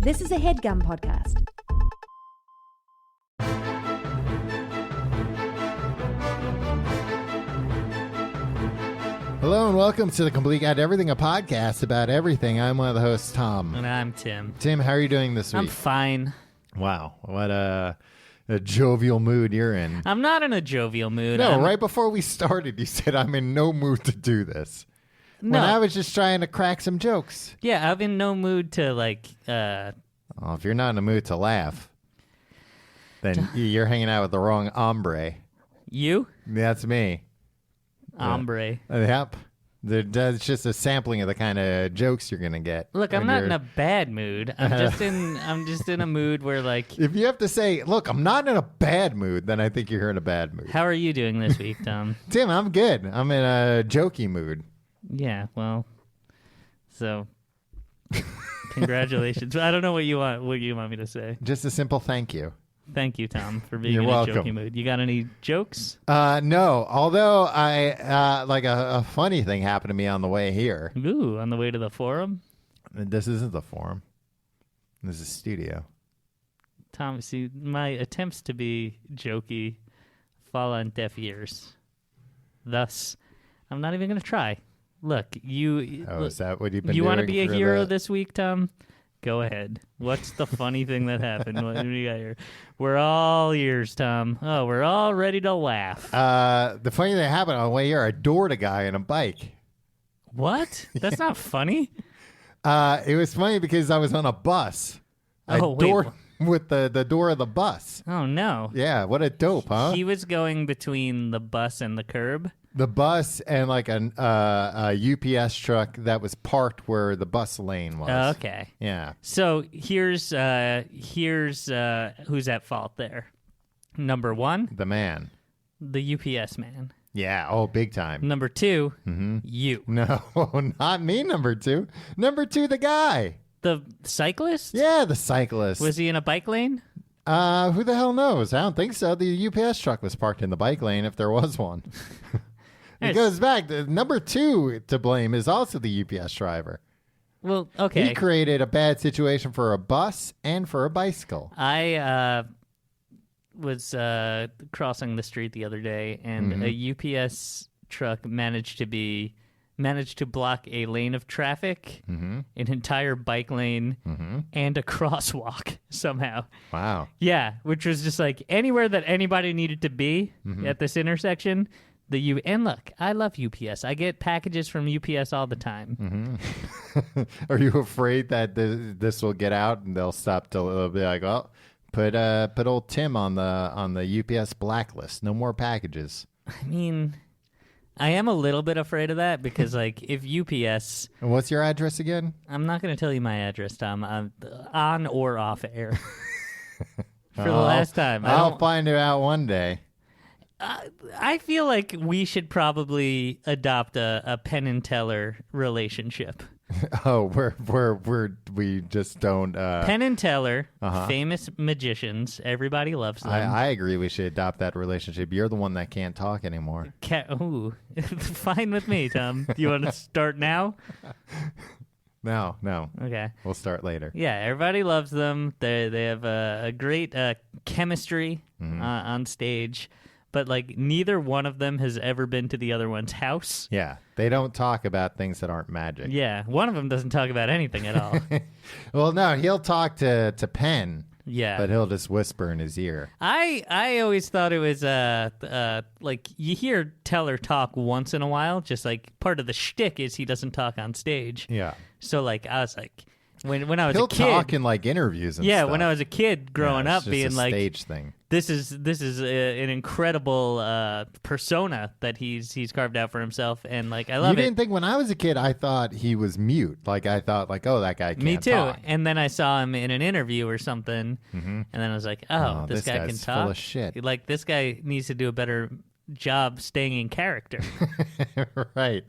This is a HeadGum podcast. Hello and welcome to the Complete Guide to Everything, a podcast about everything. I'm one of the hosts, Tom. And I'm Tim. Tim, how are you doing this week? I'm fine. Wow, what a jovial mood you're in. I'm not in a jovial mood. No, right before we started, you said I'm in no mood to do this. No. When I was just trying to crack some jokes. Yeah, I'm in no mood to Oh, if you're not in a mood to laugh, then you're hanging out with the wrong hombre. You? That's me. Hombre. Yep. That's just a sampling of the kind of jokes you're gonna get. Look, I'm not in a bad mood. I'm just in a mood where if you have to say, look, I'm not in a bad mood, then I think you're in a bad mood. How are you doing this week, Tom? Tim, I'm good. I'm in a jokey mood. Yeah, well, so congratulations. I don't know what you want me to say. Just a simple thank you. Thank you, Tom, for being You're in welcome. a jokey mood. You got any jokes? No, although I like a funny thing happened to me on the way here. Ooh, on the way to the forum? This isn't the forum. This is studio. Tom, see, my attempts to be jokey fall on deaf ears. Thus, I'm not even going to try. Look, Is that what you've been doing? You want to be a hero the... this week, Tom? Go ahead. What's the funny thing that happened? What do we got here? We're all ears, Tom. Oh, we're all ready to laugh. The funny thing that happened on the way here, I doored a guy on a bike. What? That's not funny. It was funny because I was on a bus. I doored with the door of the bus. Oh, no. Yeah, what a dope, huh? He was going between the bus and the curb. The bus and like a UPS truck that was parked where the bus lane was. Okay. Yeah. So here's who's at fault there. Number one, The man. the UPS man. Yeah. Oh, big time. Number two, you. No, not me. Number two. Number two, the guy. The cyclist? Yeah, the cyclist. Was he in a bike lane? Who the hell knows? I don't think so. The UPS truck was parked in the bike lane if there was one. It goes back. The number two to blame is also the UPS driver. Well, okay. He created a bad situation for a bus and for a bicycle. I was crossing the street the other day, and a UPS truck managed to block a lane of traffic, an entire bike lane, and a crosswalk somehow. Wow. Yeah, which was just like anywhere that anybody needed to be at this intersection. And look, I love UPS. I get packages from UPS all the time. Are you afraid that this will get out and they'll stop they'll be like, oh, put old Tim on the UPS blacklist. No more packages. I mean, I am a little bit afraid of that because, like, if UPS... And what's your address again? I'm not going to tell you my address, Tom. I'm on or off air. For the last time. I'll find it out one day. I feel like we should probably adopt a Penn and Teller relationship. Oh, we just don't... Penn and Teller, famous magicians. Everybody loves them. I agree we should adopt that relationship. You're the one that can't talk anymore. Ooh, fine with me, Tom. Do you want to start now? No. Okay. We'll start later. Yeah, everybody loves them. They have a great chemistry on stage. But, like, neither one of them has ever been to the other one's house. Yeah, they don't talk about things that aren't magic. Yeah, one of them doesn't talk about anything at all. Well, no, he'll talk to Penn. Yeah. But he'll just whisper in his ear. I always thought it was, like, you hear Teller talk once in a while. Just, like, part of the shtick is he doesn't talk on stage. Yeah. So, like, I was like... When I was He'll a kid, talk in like interviews and stuff. Yeah, when I was a kid growing up, just being a like, stage thing. This is an incredible persona that he's carved out for himself, and like I love it. You didn't think when I was a kid, I thought he was mute. Like I thought, like oh, that guy can't Me too. talk. And then I saw him in an interview or something, and then I was like, oh this guy can talk. Full of shit. Like this guy needs to do a better job staying in character. Right.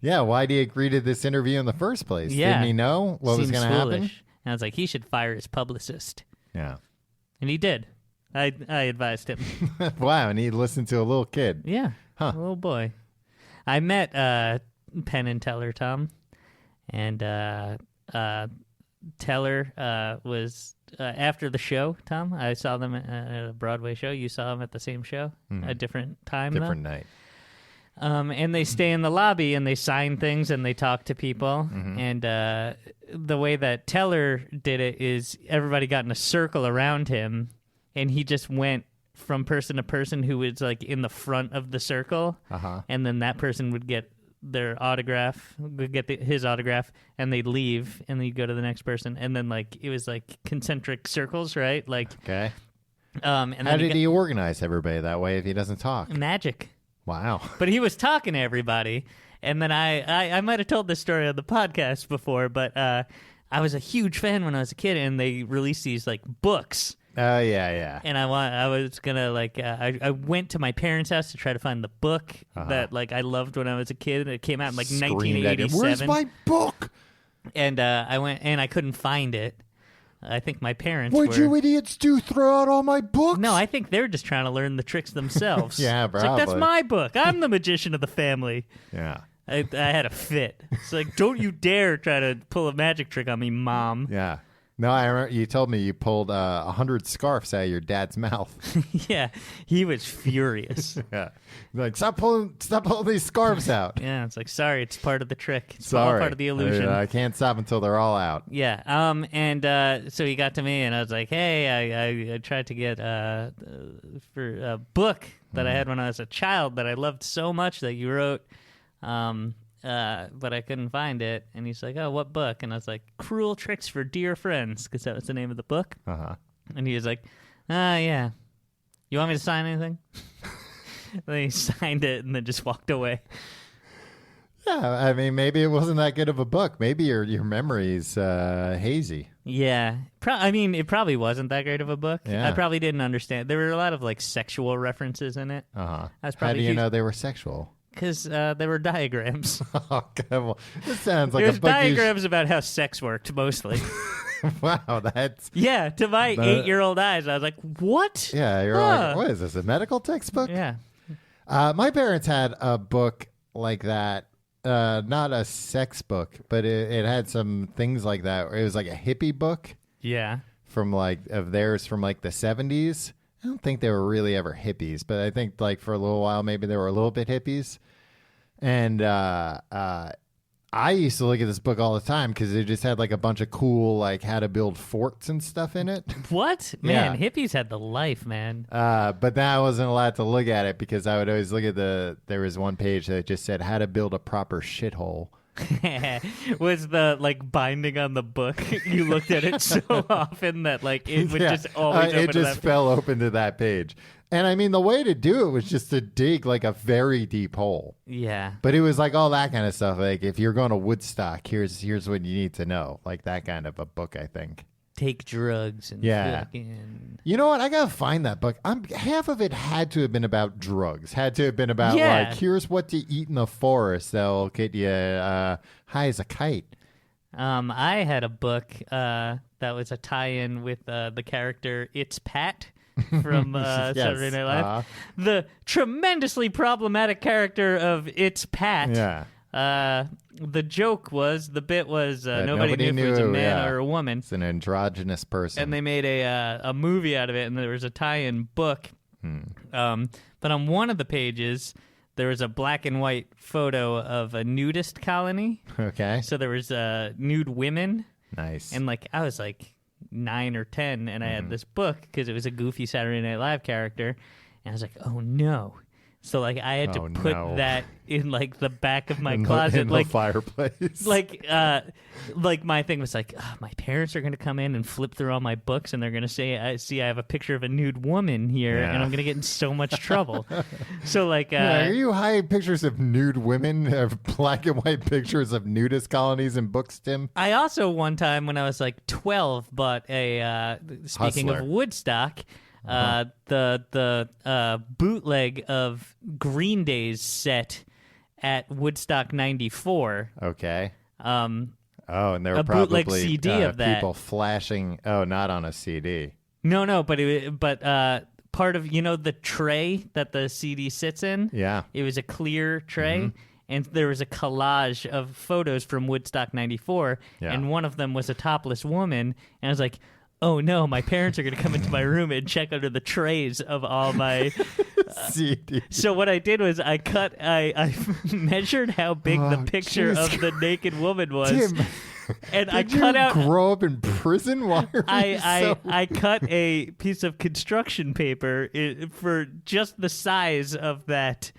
Yeah, why did he agree to this interview in the first place? Yeah. Didn't he know what was going to happen? And I was like, he should fire his publicist. Yeah. And he did. I advised him. Wow, and he listened to a little kid. Yeah, huh. A little boy. I met Penn and Teller, Tom, and Teller was after the show, Tom. I saw them at a Broadway show. You saw them at the same show, a different time, Different night. And they stay in the lobby and they sign things and they talk to people. And the way that Teller did it is everybody got in a circle around him, and he just went from person to person who was like in the front of the circle, and then that person would get their autograph, would get his autograph, and they'd leave, and then you'd go to the next person, and then like it was like concentric circles, right? Like okay. And how did he organize everybody that way if he doesn't talk? Magic. Wow. But he was talking to everybody, and then I might have told this story on the podcast before, but I was a huge fan when I was a kid, and they released these like books. Oh, yeah. And I was gonna like I went to my parents' house to try to find the book that like I loved when I was a kid. It came out in like Screamed at him, 1987. where's my book? And I went and I couldn't find it. I think my parents What'd were... you idiots do? Throw out all my books? No, I think they're just trying to learn the tricks themselves. Yeah, It's like, that's probably. my book. I'm the magician of the family. Yeah. I had a fit. It's like, don't you dare try to pull a magic trick on me, Mom. Yeah. No, I remember you told me you pulled 100 scarves out of your dad's mouth. Yeah, he was furious. Yeah. Like, stop pulling these scarves out. Yeah, it's like, sorry, it's part of the trick. It's Sorry. all part of the illusion. I can't stop until they're all out. Yeah. And so he got to me, and I was like, "Hey, I tried to get for a book that I had when I was a child that I loved so much that you wrote, but I couldn't find it." And he's like, "Oh, what book?" And I was like, "Cruel Tricks for Dear Friends," because that was the name of the book. And he was like, yeah. You want me to sign anything?" And then he signed it and then just walked away. Yeah, I mean, maybe it wasn't that good of a book. Maybe your memory's hazy. Yeah. I mean, it probably wasn't that great of a book. Yeah. I probably didn't understand. There were a lot of like sexual references in it. How probably do you know they were sexual? Because there were diagrams. Oh, God, well, this sounds like There's a book. diagrams about how sex worked, mostly. Wow, that's... Yeah, to my 8-year-old eyes, I was like, what? Yeah, you're like, what is this, a medical textbook? Yeah. My parents had a book like that. Not a sex book, but it had some things like that. It was like a hippie book. Yeah. From like of theirs from like the 70s. I don't think they were really ever hippies, but I think like for a little while maybe they were a little bit hippies. And I used to look at this book all the time because it just had like a bunch of cool like how to build forts and stuff in it. What? Man, hippies had the life, man. But then I wasn't allowed to look at it because I would always look at there was one page that just said how to build a proper shithole. Was the like binding on the book? You looked at it so often that like it would just always open it to just that fell open to that page. And I mean, the way to do it was just to dig like a very deep hole. Yeah. But it was like all that kind of stuff. Like if you're going to Woodstock, here's what you need to know. Like that kind of a book, I think. Take drugs and fucking... You know what? I gotta find that book. Half of it had to have been about drugs. Had to have been about like here's what to eat in the forest that'll get you high as a kite. I had a book that was a tie-in with the character It's Pat from Saturday Night Live. The tremendously problematic character of It's Pat. Yeah. The bit was nobody knew if it was a man or a woman. It's an androgynous person. And they made a movie out of it, and there was a tie-in book. But on one of the pages, there was a black and white photo of a nudist colony. Okay. So there was nude women. Nice. And like I was like 9 or 10, and I had this book because it was a goofy Saturday Night Live character, and I was like, oh no. So like I had to put that in like the back of my closet, in like the fireplace. Like my thing was like, my parents are gonna come in and flip through all my books, and they're gonna say, I have a picture of a nude woman here, and I'm gonna get in so much trouble. So like, are you hiding pictures of nude women, of black and white pictures of nudist colonies in books, Tim? I also one time when I was like 12 bought a speaking Hustler. of Woodstock. The bootleg of Green Day's set at Woodstock '94. Okay. And there were a bootleg probably CD of that. people flashing. Oh, not on a CD. No, but part of the tray that the CD sits in. Yeah. It was a clear tray, and there was a collage of photos from Woodstock 94, Yeah. and one of them was a topless woman, and I was like, oh no, my parents are going to come into my room and check under the trays of all my... CD. So what I did was I measured how big the picture Jesus of the naked woman was, Tim, and I did cut you out... grow up in prison? Why are you so... I cut a piece of construction paper for just the size of that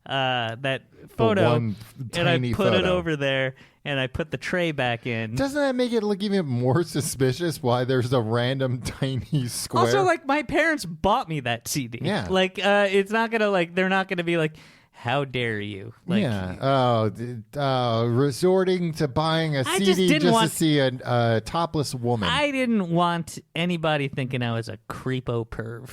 photo, one and I tiny put it photo. over there, and I put the tray back in. Doesn't that make it look even more suspicious why there's a random tiny square? Also, like, my parents bought me that CD. Yeah. Like, it's not gonna, like, they're not gonna be like, how dare you? Like, yeah. Resorting to buying a I just CD didn't just want- to see a topless woman. I didn't want anybody thinking I was a creepo perv.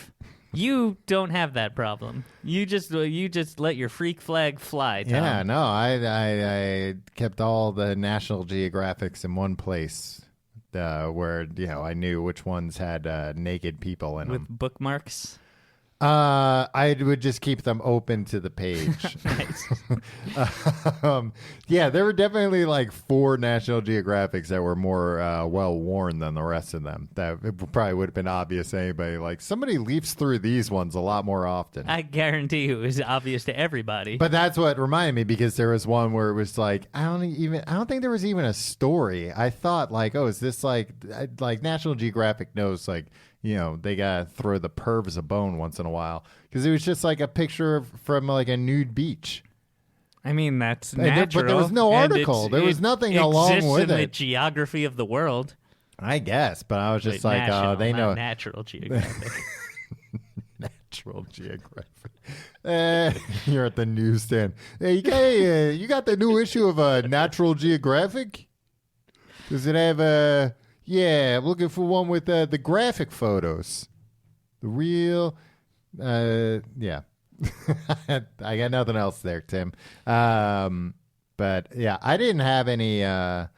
You don't have that problem. You just let your freak flag fly, Tom. Yeah, no, I kept all the National Geographics in one place, where I knew which ones had naked people in With them. bookmarks. I would just keep them open to the page. Nice. Yeah, there were definitely like 4 National Geographics that were more well worn than the rest of them. That it probably would have been obvious to anybody. Like, somebody leafs through these ones a lot more often. I guarantee you it was obvious to everybody. But that's what reminded me, because there was one where it was like, I don't think there was even a story. I thought like, oh, is this like National Geographic knows, like, they gotta throw the pervs a bone once in a while, because it was just like a picture from like a nude beach. I mean, that's And natural. but there was no and article. There was it nothing along exists with in the it. geography of the world. I guess, but I was just Wait, like, national, oh, they not know. Natural Geographic. Natural Geographic. You're at the newsstand. Hey, you got the new issue of Natural Geographic? Does it have Yeah, I'm looking for one with the graphic photos. The real... yeah. I got nothing else there, Tim. But, yeah, I didn't have any... I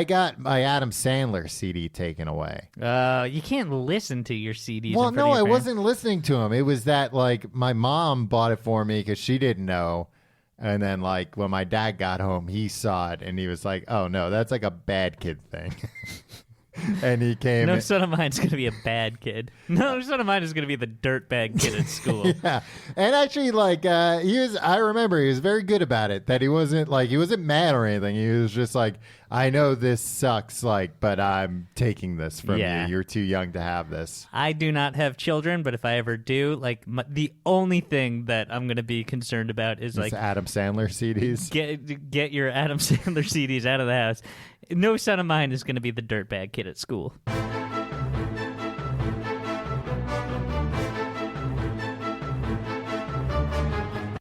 got my Adam Sandler CD taken away. You can't listen to your CDs. Well, in front no, of I your parents. wasn't listening to him. It was that, like, my mom bought it for me because she didn't know. And then, like, when my dad got home, he saw it, and he was like, oh, no, that's like a bad kid thing. And he came... No son of mine's going to be a bad kid. No son of mine is going to be the dirtbag kid at school. Yeah. And actually, like, I remember he was very good about it, that he wasn't mad or anything. He was just like, I know this sucks, like, but I'm taking this from Yeah. you. You're too young to have this. I do not have children, but if I ever do, like, the only thing that I'm going to be concerned about is, It's like, Adam Sandler CDs. get your Adam Sandler CDs out of the house. No son of mine is going to be the dirtbag kid at school.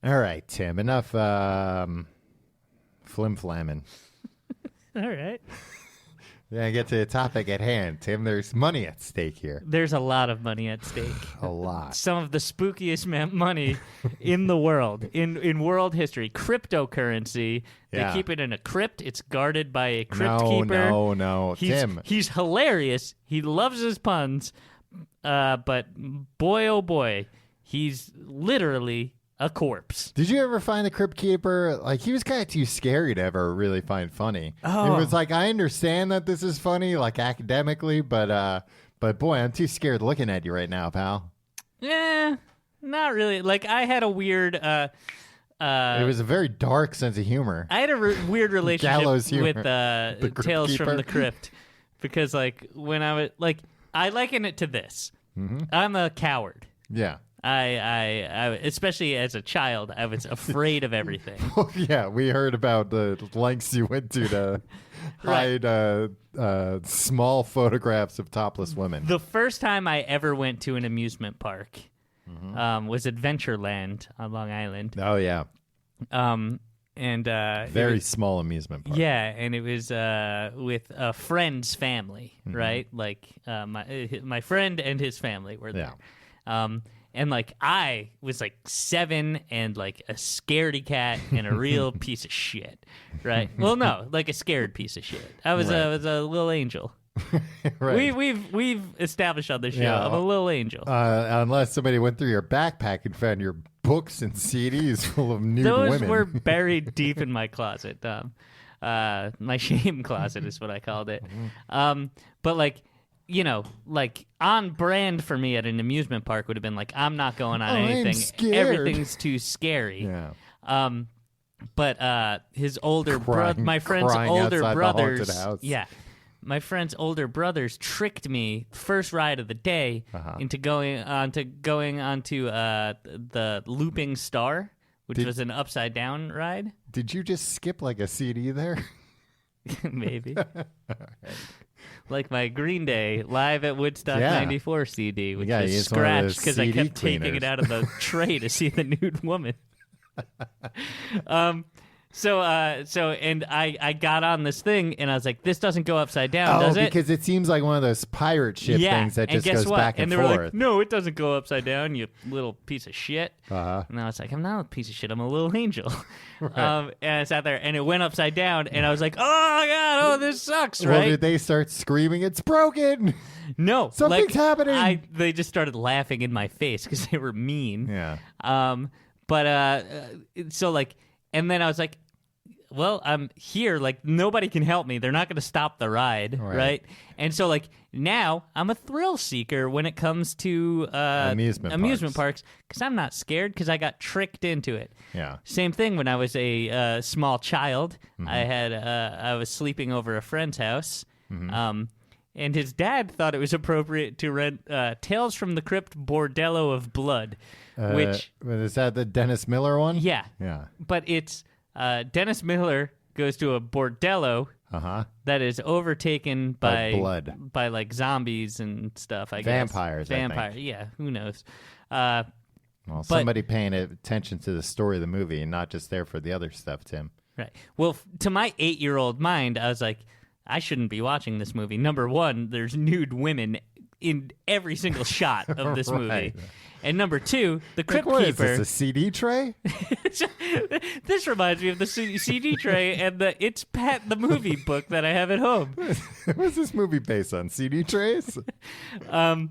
All right, Tim, enough flim-flamming. All right. Yeah, get to the topic at hand, Tim. There's money at stake here. There's a lot of money at stake. A lot. Some of the spookiest money in the world, in world history. Cryptocurrency. Yeah. They keep it in a crypt. It's guarded by a crypt keeper. No. Tim. He's hilarious. He loves his puns. But boy, oh boy, he's literally a corpse. Did you ever find the Crypt Keeper? Like, he was kind of too scary to ever really find funny. Oh. It was like, I understand that this is funny, like, academically, but boy, I'm too scared looking at you right now, pal. Yeah, not really. Like, I had a weird... It was a very dark sense of humor. I had a weird relationship Gallows humor. with Crypt Tales Keeper. from the Crypt, because, like, when I was... Like, I liken it to this. I'm a coward. Yeah. I especially as a child, I was afraid of everything. Well, yeah, we heard about the lengths you went to Right. hide small photographs of topless women. The first time I ever went to an amusement park was Adventureland on Long Island. Oh, yeah. And Very small amusement park. yeah, and it was with a friend's family, right? Like my friend and his family were there. Yeah. And like I was like 7 and like a scaredy cat and a real piece of shit, right? Well, no, like a scared piece of shit. I was a little angel. Right. We've established on this show Yeah. I'm a little angel. Unless somebody went through your backpack and found your books and CDs full of nude Those women. were buried deep in my closet. My shame closet is what I called it. But like, like on brand for me at an amusement park would have been like, I'm not going on anything. I'm scared. Everything's too scary. Yeah. But his older my friend's crying older outside the brothers, haunted house. yeah, my friend's older brothers tricked me first ride of the day into going onto the Looping Star, which was an upside down ride. Did you just skip like a CD there? Maybe. Like my Green Day Live at Woodstock Yeah. 94 CD, which Yeah, was use one of those scratched because I CD kept taking it cleaners. out of the tray to see the nude woman. So and I got on this thing and I was like, this doesn't go upside down, does it? Because it seems like one of those pirate ship things that and just guess goes what? back and they were forth. like, no, it doesn't go upside down, you little piece of shit. And I was like, I'm not a piece of shit, I'm a little angel. And I sat there and it went upside down and I was like, oh god, oh this sucks, Well, right? did they start screaming, it's broken? No, Something's happening. They just started laughing in my face because they were mean. Yeah. So like, and then I was like, well, I'm here. Like nobody can help me. They're not going to stop the ride, right? And so like now I'm a thrill seeker when it comes to amusement parks because I'm not scared because I got tricked into it. Yeah. Same thing when I was a small child. I was sleeping over a friend's house. And his dad thought it was appropriate to rent Tales from the Crypt Bordello of Blood, which... Is that the Dennis Miller one? Yeah. Yeah. But it's Dennis Miller goes to a bordello that is overtaken by blood. by like zombies and stuff, I guess. Vampires, I think. Yeah, who knows? Well, somebody paying attention to the story of the movie and not just there for the other stuff, Tim. Right. Well, to my 8-year-old mind, I was like, I shouldn't be watching this movie. Number one, there's nude women in every single shot of this movie. And number two, the Crypt What is Keeper. this, a CD tray? This reminds me of the CD tray and the It's Pat the Movie book that I have at home. What's this movie based on? CD trays? But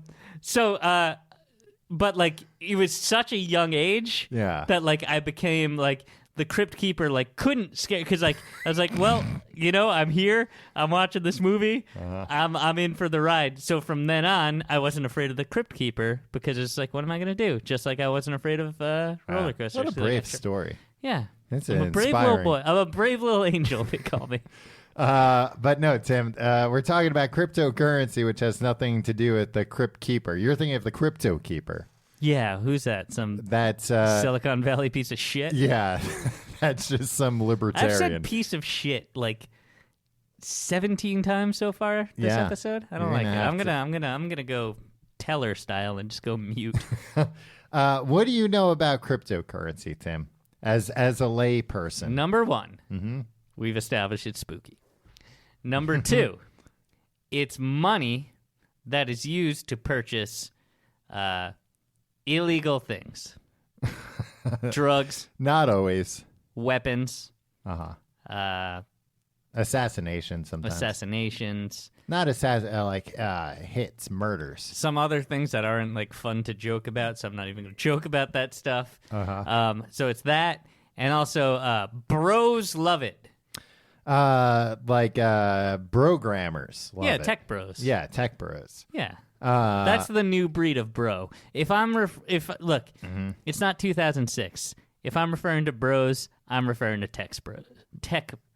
like it was such a young age that like I became like the Crypt Keeper like couldn't scare because like I was like, well, I'm here, I'm watching this movie, I'm in for the ride. So from then on, I wasn't afraid of the Crypt Keeper because it's like, what am I gonna do? Just like I wasn't afraid of roller coasters. What a brave story. Yeah, That's I'm a brave little boy. I'm a brave little angel. They call me. But no, Tim, we're talking about cryptocurrency, which has nothing to do with the Crypt Keeper. You're thinking of the Crypto Keeper. Yeah, who's that? That's Silicon Valley piece of shit? Yeah, that's just some libertarian. I've said piece of shit like 17 times so far this episode. I don't like it. I'm gonna go Teller style and just go mute. What do you know about cryptocurrency, Tim? As a lay person. Number one, we've established it's spooky. Number two, it's money that is used to purchase illegal things. Drugs. Not always. Weapons. Assassination sometimes. Assassinations. Not hits, murders. Some other things that aren't like fun to joke about, so I'm not even going to joke about that stuff. So it's that, and also bros love it. Programmers love it. Tech bros. Yeah, tech bros. Yeah. That's the new breed of bro. It's not 2006. If I'm referring to bros, I'm referring to tech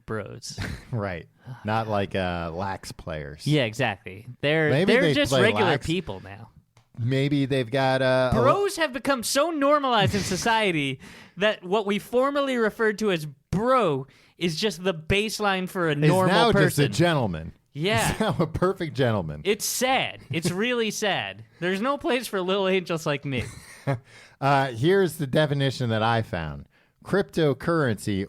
bros. Right. Not like lax players. Yeah, exactly. They're they just play regular lax. people now. Maybe they've got Bros have become so normalized in society that what we formerly referred to as bro is just the baseline for a normal is now person. just a gentleman. Yeah. He's now a perfect gentleman. It's sad. It's really sad. There's no place for little angels like me. Here's the definition that I found. Cryptocurrency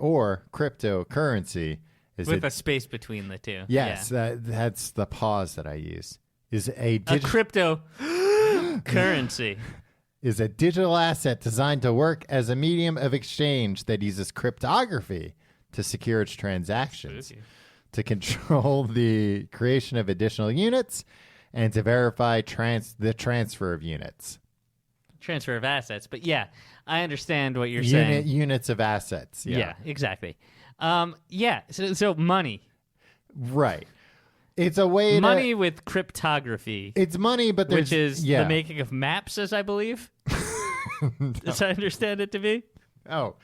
is with a space between the two. Yes, Yeah. that's the pause that I use. Is a crypto currency. Is a digital asset designed to work as a medium of exchange that uses cryptography to secure its transactions, to control the creation of additional units, and to verify the transfer of units. Transfer of assets. But yeah, I understand what you're saying. Units of assets. Yeah, exactly. So money. Right. It's a way money with cryptography. It's money, but there's... Which is the making of maps, as I believe. No. As I understand it to be. Oh.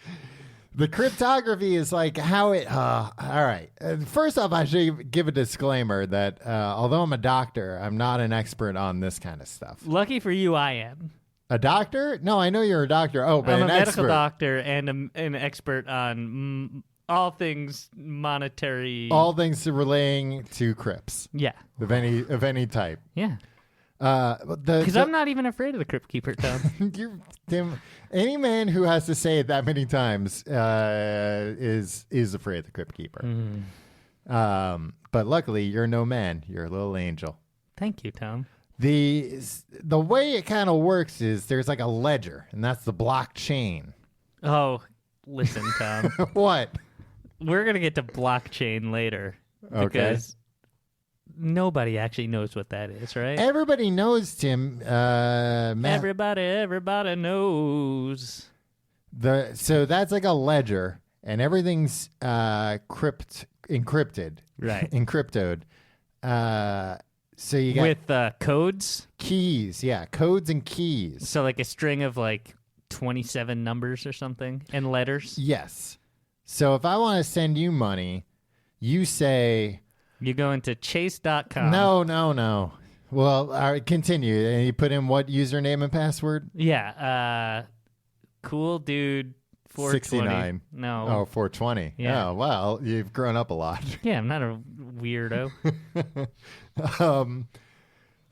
The cryptography is like how it... all right. First off, I should give a disclaimer that although I'm a doctor, I'm not an expert on this kind of stuff. Lucky for you, I am. A doctor? No, I know you're a doctor. Oh, but I'm an a expert. medical doctor and an expert on all things monetary. All things relating to crypts. Yeah. Of any type. Yeah. Because I'm not even afraid of the Crypt Keeper, Tom. Tim, any man who has to say it that many times is afraid of the Crypt Keeper. But luckily, you're no man. You're a little angel. Thank you, Tom. The way it kind of works is there's like a ledger, and that's the blockchain. Oh, listen, Tom. What? We're going to get to blockchain later. Because nobody actually knows what that is, right? Everybody knows, Tim. Everybody knows. So that's like a ledger, and everything's encrypted. Right. Encryptoed. So you got... With codes? Keys, yeah. Codes and keys. So like a string of like 27 numbers or something and letters? Yes. So if I want to send you money, you say... You go into chase.com. No. Well, all right, continue. And you put in what username and password? Yeah. Cool dude 420. 69. No. Oh, 420. Yeah. Oh, well, you've grown up a lot. Yeah, I'm not a weirdo.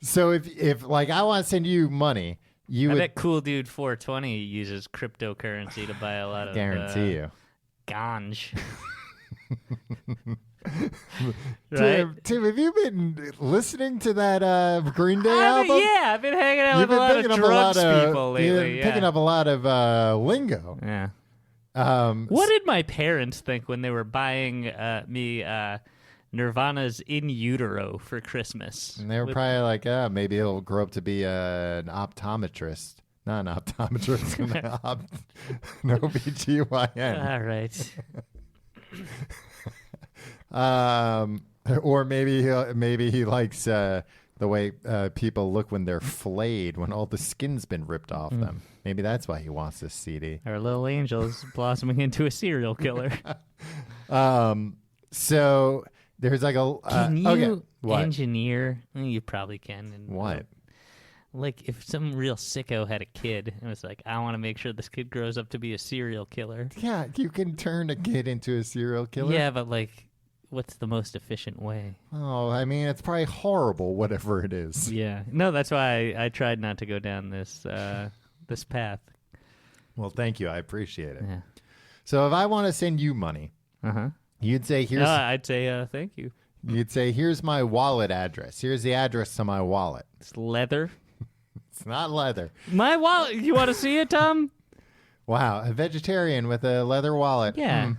So if like I want to send you money, I bet Cool Dude 420 uses cryptocurrency to buy a lot of guarantee you ganj. Right? Tim, have you been listeing to that Green Day album? Yeah, I've been hanging out with a lot of drugs people lately. Picking up a lot of lingo. Yeah. What did my parents think when they were buying me Nirvana's In Utero for Christmas? And they were probably like, maybe he'll grow up to be an optometrist. Not an optometrist, an OBGYN. All right. Or maybe he likes the way people look when they're flayed, when all the skin's been ripped off them. Maybe that's why he wants this CD. Our little angel's blossoming into a serial killer. So there's like a... can you okay. engineer? You probably can. What? Like if some real sicko had a kid and was like, I want to make sure this kid grows up to be a serial killer. Yeah, you can turn a kid into a serial killer. Yeah, but like... What's the most efficient way? Oh, I mean, it's probably horrible, whatever it is. Yeah. No, that's why I tried not to go down this this path. Well, thank you. I appreciate it. Yeah. So if I want to send you money, you'd say, here's... I'd say, thank you. You'd say, here's my wallet address. Here's the address to my wallet. It's leather. It's not leather. My wallet. You want to see it, Tom? Wow. A vegetarian with a leather wallet. Yeah.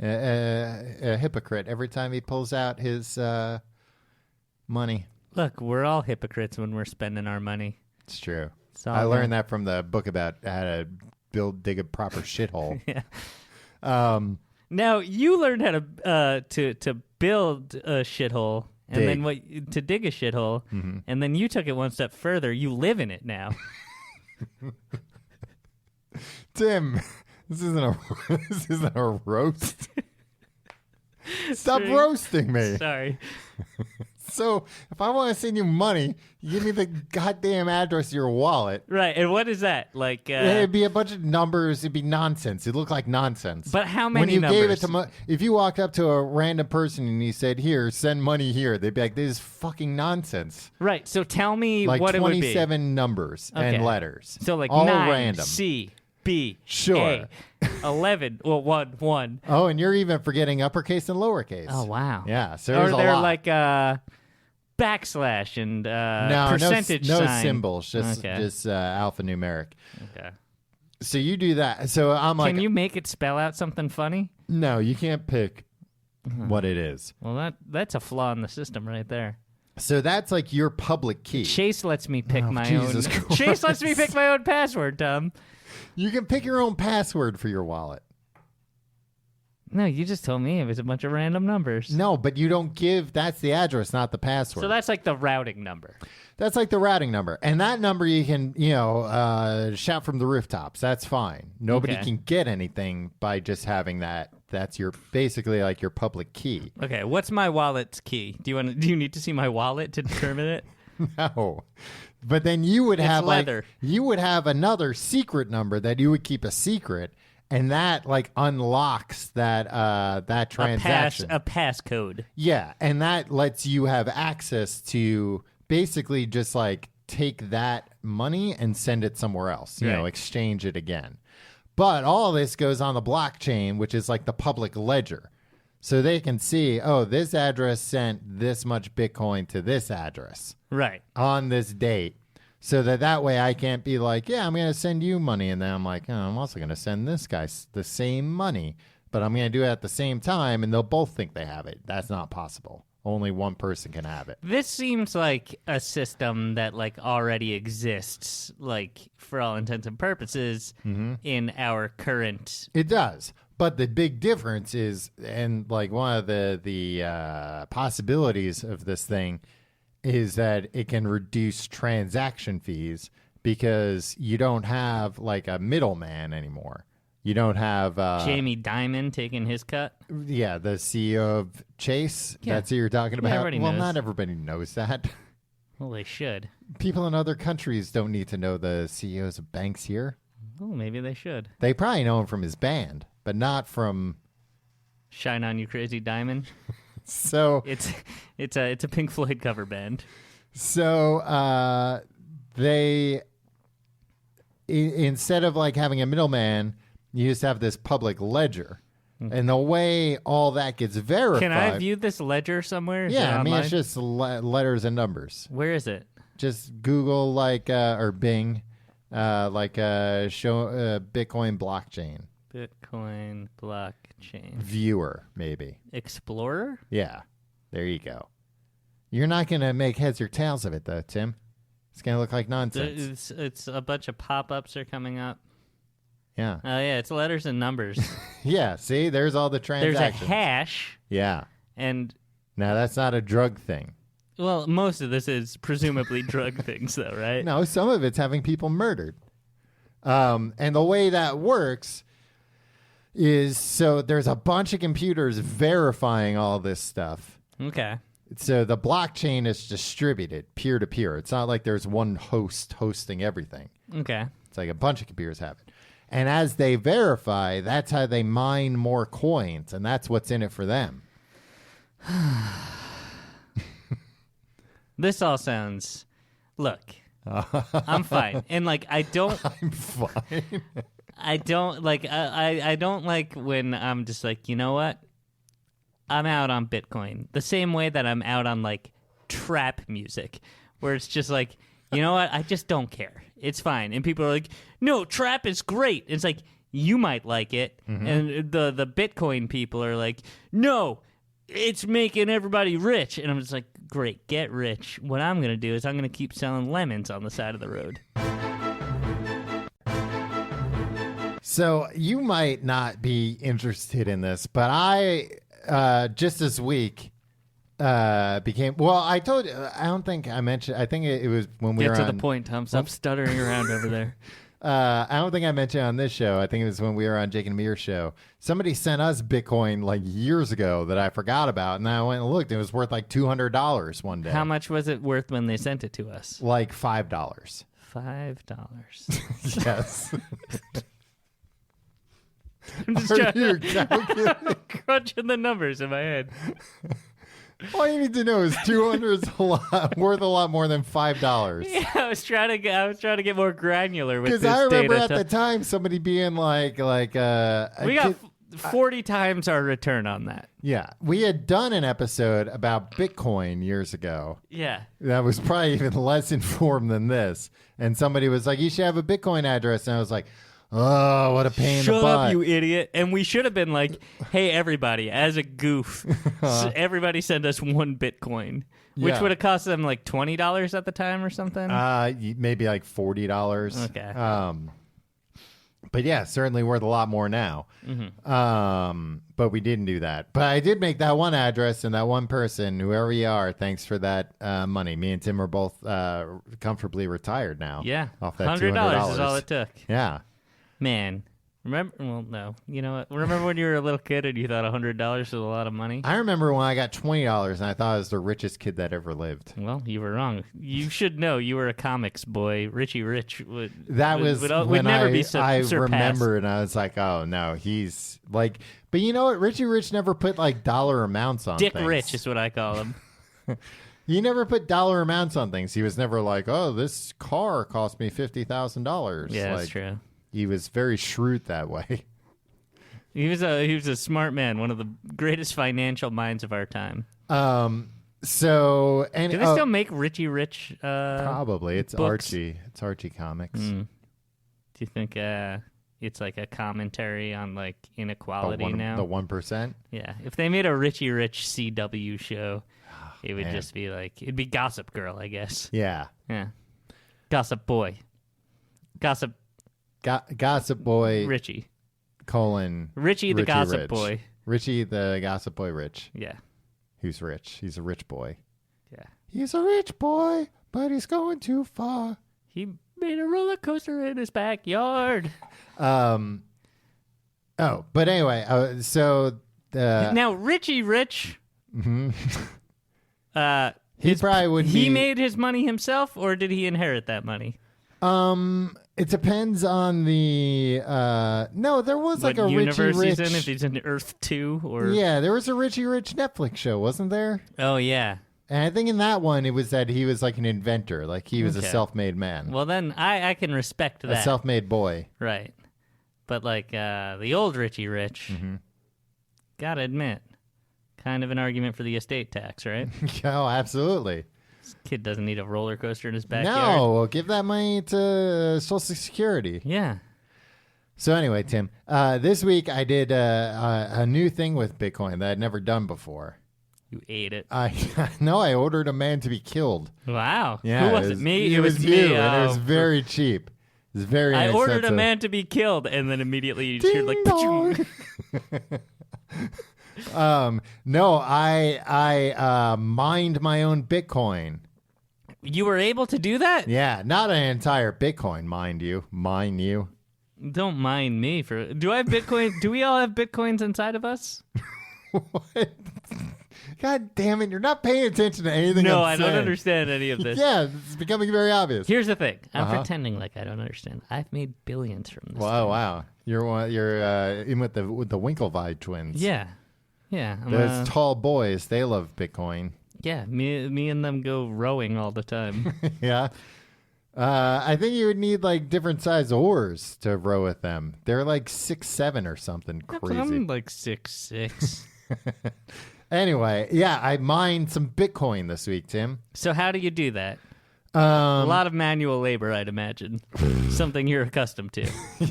A hypocrite every time he pulls out his money. Look, we're all hypocrites when we're spending our money. It's true. I learned that from the book about how to dig a proper shithole. Yeah. Now you learned how to build a shithole and then to dig a shithole, and then you took it one step further. You live in it now. Tim. This isn't a roast. Stop roasting me. Sorry. So if I want to send you money, you give me the goddamn address of your wallet. Right. And what is that? Like it'd be a bunch of numbers. It'd be nonsense. It'd look like nonsense. But how many when you numbers? Gave it to if you walked up to a random person and you said, here, send money here, they'd be like, this is fucking nonsense. Right. So tell me like what it would be. 27 numbers and letters. So like all 9, random. C, B, sure. A, 11, well, 1. Oh, and you're even forgetting uppercase and lowercase. Oh, wow. Yeah, so there's a lot. Or they're like backslash and percentage no sign. Symbols, just alphanumeric. Okay. So you do that. So I'm like, can you make it spell out something funny? No, you can't pick what it is. Well, that's a flaw in the system right there. So that's like your public key. Chase lets me pick my Jesus own. Christ. Chase lets me pick my own password, Tom. You can pick your own password for your wallet. No, you just told me it was a bunch of random numbers. No, but you don't give. That's the address, not the password. So that's like the routing number. That's like the routing number. And that number you can, shout from the rooftops. That's fine. Nobody Okay. can get anything by just having that. That's your basically like your public key. Okay, what's my wallet's key? Do you need to see my wallet to determine it? No. But then you would have leather. you would have another secret number that you would keep a secret, and that like unlocks that transaction. A passcode. Yeah, and that lets you have access to basically just like take that money and send it somewhere else, Right. exchange it again. But all this goes on the blockchain, which is like the public ledger. So they can see, oh, this address sent this much Bitcoin to this address Right. on this date. So that way I can't be like, yeah, I'm going to send you money. And then I'm like, oh, I'm also going to send this guy the same money. But I'm going to do it at the same time, and they'll both think they have it. That's not possible. Only one person can have it. This seems like a system that like already exists, like for all intents and purposes, in our current. It does. But the big difference is, and like one of the possibilities of this thing is that it can reduce transaction fees because you don't have like a middleman anymore. You don't have Jamie Dimon taking his cut. Yeah, the CEO of Chase. Yeah. That's who you're talking about. everybody Well, knows. not everybody knows that. Well, they should. People in other countries don't need to know the CEOs of banks here. Oh, maybe they should. They probably know him from his band, but not from. Shine On You Crazy Diamond. So It's a Pink Floyd cover band. So they instead of like having a middleman, you just have this public ledger, and the way all that gets verified. Can I view this ledger somewhere? Is it Yeah, I mean online? it's just letters and numbers. Where is it? Just Google or Bing, show Bitcoin blockchain Bitcoin blockchain viewer maybe. Explorer. Yeah, there you go. You're not gonna make heads or tails of it though, Tim. It's gonna look like nonsense. It's a bunch of pop-ups are coming up. Yeah, Oh yeah, it's letters and numbers. yeah. See, there's all the There's a transactions. hash, Yeah. and Now that's not a drug thing. well, most of this is presumably drug things, though, right? No, some of it's having people murdered. And the way that works is so there's a bunch of computers verifying all this stuff. Okay. So the blockchain is distributed peer to peer. It's not like there's one host hosting everything. Okay. It's like a bunch of computers have it. And as they verify, that's how they mine more coins, and that's what's in it for them. This all sounds. Look, I'm fine, and like I don't. I'm fine. I don't like. I don't like when I'm just like, you know what? I'm out on Bitcoin the same way that I'm out on like trap music, where it's just like, you know what? I just don't care. It's fine. And people are like, no, trap is great. It's like, you might like it. And the Bitcoin people are like, no, it's making everybody rich. And I'm just like, great, get rich. What I'm going to do is I'm going to keep selling lemons on the side of the road. So you might not be interested in this, but I just this week became I told you. I don't think I mentioned. I think it was when we Get were to on the point, Tom. Stop stuttering around over there. I don't think I mentioned on this show. I think it was when we were on Jake and Amir's show. Somebody sent us Bitcoin like years ago that I forgot about, and I went and looked. It was worth like $200 one day. How much was it worth when they sent it to us? Like $5. $5. Yes. I'm just Are trying you to calculating? crunching the numbers in my head. All you need to know is 200 is worth a lot more than $5. Yeah, I was trying to get more granular with this Because I remember data. at the time somebody being like We got 40 times our return on that. yeah, we had done an episode about Bitcoin years ago. Yeah. That was probably even less informed than this. And somebody was like, you should have a Bitcoin address. And I was like, Oh, what a pain in the Shut butt. up, you idiot. And we should have been like, hey, everybody, as a goof, everybody send us 1 Bitcoin, which Yeah. would have cost them like $20 at the time or something. Maybe like $40. Okay. But yeah, certainly worth a lot more now. Mm-hmm. But we didn't do that. But I did make that one address and that one person, whoever you are, thanks for that money. Me and Tim are both comfortably retired now. Yeah. Off that $100 is all it took. Yeah. Man. Remember? Well, no. You know what? Remember when you were a little kid and you thought $100 was a lot of money? I remember when I got $20 and I thought I was the richest kid that ever lived. Well, you were wrong. You should know you were a comics boy. Richie Rich would When never I, be I surpassed. remember and I was like, oh no, he's like, but you know what? Richie Rich never put like dollar amounts on Dick things. Rich is what I call him. He never put dollar amounts on things. He was never like, oh, this car cost me $50,000. Yeah, like, that's true. He was very shrewd that way. He was a smart man, one of the greatest financial minds of our time. So and Do they still make Richie Rich? probably it's books? Archie. It's Archie Comics. Do you think it's like a commentary on like inequality now? The 1%. Yeah, if they made a Richie Rich CW show, it would man. just be like it'd be Gossip Girl, I guess. Yeah. Yeah, Gossip Boy, Gossip Gossip Boy Richie, Richie the Gossip Rich. Boy. Richie the Gossip Boy Rich. Yeah, Who's rich? He's a rich boy. yeah. He's a rich boy, but he's going too far. He made a roller coaster in his backyard. Oh, but anyway, so Now Richie Rich. he probably would. He made his money himself, or did he inherit that money? It depends on the. No, there was like What a universe Richie Rich. he's in? If he's in Earth 2, or Yeah, there was a Richie Rich Netflix show, wasn't there? oh yeah. And I think in that one, it was that he was like an inventor, like he was a Okay. self-made man, Well, then I can respect a that, self-made boy. right? But like the old Richie Rich, gotta admit, kind of an argument for the estate tax, right? Oh, absolutely. This kid doesn't need a roller coaster in his backyard. No, well, give that money to Social Security. Yeah. So anyway, Tim, this week I did a new thing with Bitcoin that I'd never done before. You ate it. I ordered a man to be killed. Wow. Yeah, Who was it? Me? It was me. you, and it was Oh. very cheap. It was very. I ordered a inexpensive. man to be killed, and then immediately you just hear like, Ding dong. No, I mined my own Bitcoin. you were able to do that? Yeah, not an entire Bitcoin, mind you. Don't mind me for. Do I have Bitcoin? Do we all have Bitcoins inside of us? What? God damn it! You're not paying attention to anything. No, I'm I don't saying. understand any of this. Yeah, it's becoming very obvious. Here's the thing. I'm Uh-huh. pretending like I don't understand. I've made billions from this. Wow. You're in with the Winklevi twins. Yeah. Yeah. Those tall boys, they love Bitcoin. yeah. Me and them go rowing all the time. Yeah. I think you would need like different size oars to row with them. They're like 6'7" or something crazy. I'm like 6'6". Anyway, yeah, I mined some Bitcoin this week, Tim. So how do you do that? A Um, lot of manual labor, I'd imagine. Something you're accustomed to.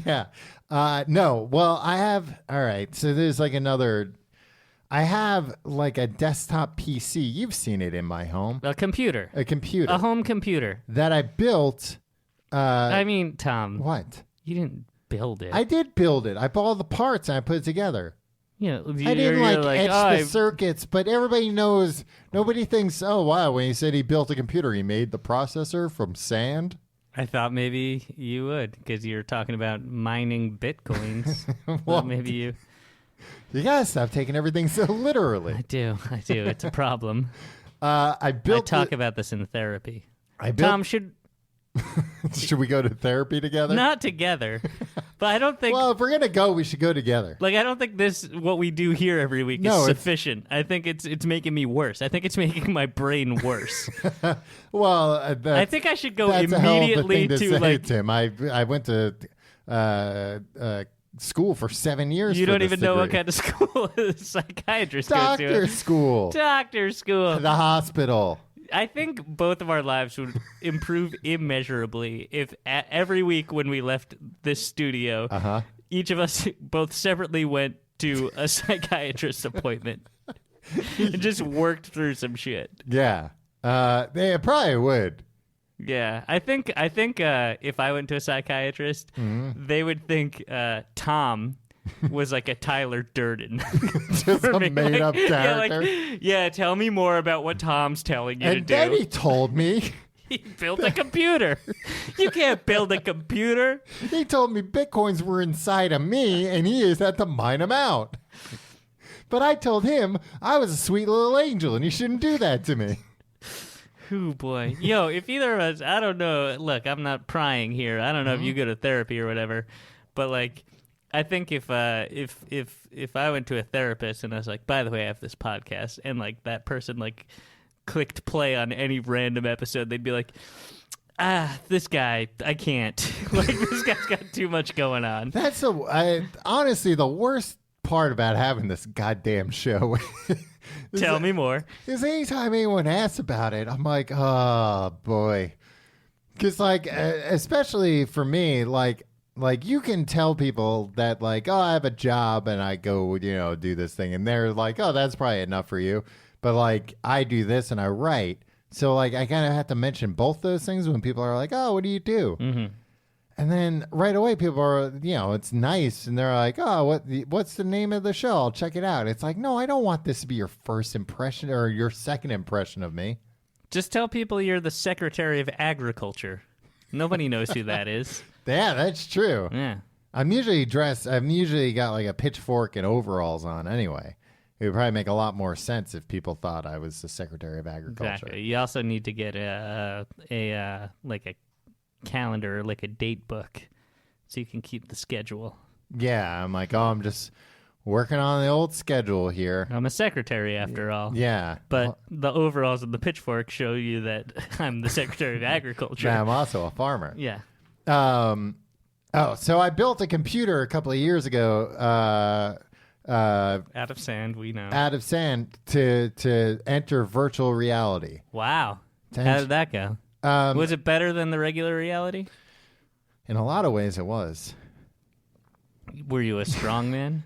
yeah. No. Well, I have. All right. So there's like another. I have like a desktop PC. You've seen it in my home. A computer. A computer A home computer. that I built. I mean, Tom, What? you didn't build it. I did build it. I bought all the parts and I put it together. You know, I didn't you're like etch oh, the circuits, but everybody knows. Nobody thinks, oh wow, when he said he built a computer, he made the processor from sand. I thought maybe you would, because you're talking about mining bitcoins. Well, But maybe you. You gotta stop taking everything so literally. I do. It's a problem. I I built. talk about this in therapy. I built. Tom, should Should we go to therapy together? not together, but I don't think. Well, if we're gonna go, we should go together. Like I don't think this what we do here every week No, is it's- sufficient. I think it's making me worse. I think it's making my brain worse. Well, I think I should go that's a hell of a immediately thing to to say, like. Tim. I went to school for 7 years. You for don't this even know what degree. kind of school a psychiatrist goes Doctor to. school, Doctor school. the hospital. I think both of our lives would improve immeasurably if every week when we left this studio, each of us both separately went to a psychiatrist appointment and just worked through some shit. Yeah. They probably would. Yeah, I think if I went to a psychiatrist, they would think Tom was like a Tyler Durden. Just a made-up character. Yeah, tell me more about what Tom's telling you to do. And then he told me. He built a computer. You can't build a computer. He told me Bitcoins were inside of me, and he just had to mine them out. But I told him I was a sweet little angel, and he shouldn't do that to me. Oh, boy. Yo, if either of us, I don't know. Look, I'm not prying here. I don't know if you go to therapy or whatever. But, like, I think if I went to a therapist and I was like, by the way, I have this podcast, and, like, that person, like, clicked play on any random episode, they'd be like, this guy, I can't. Like, this guy's got too much going on. That's honestly the worst part about having this goddamn show. Tell me more. Because anytime anyone asks about it, I'm like, oh boy. Because like, especially for me, like you can tell people that like, oh, I have a job and I go, do this thing, and they're like, oh, that's probably enough for you. But like, I do this and I write, so like, I kind of have to mention both those things when people are like, oh, what do you do? Mm-hmm. And then right away, people are, it's nice. And they're like, oh, what's the name of the show? I'll check it out. It's like, no, I don't want this to be your first impression or your second impression of me. Just tell people you're the Secretary of Agriculture. Nobody knows who that is. Yeah, that's true. Yeah. I'm usually got like a pitchfork and overalls on anyway. It would probably make a lot more sense if people thought I was the Secretary of Agriculture. Exactly. You also need to get a calendar, like a date book, so you can keep the schedule. Yeah, I'm like, I'm just working on the old schedule here. I'm a secretary after all. Yeah. But the overalls and the pitchfork show you that I'm the Secretary of Agriculture. Yeah, I'm also a farmer. Yeah. So I built a computer a couple of years ago. Out of sand, we know. Out of sand to enter virtual reality. Wow. How did that go? Was it better than the regular reality? In a lot of ways, it was. Were you a strong man?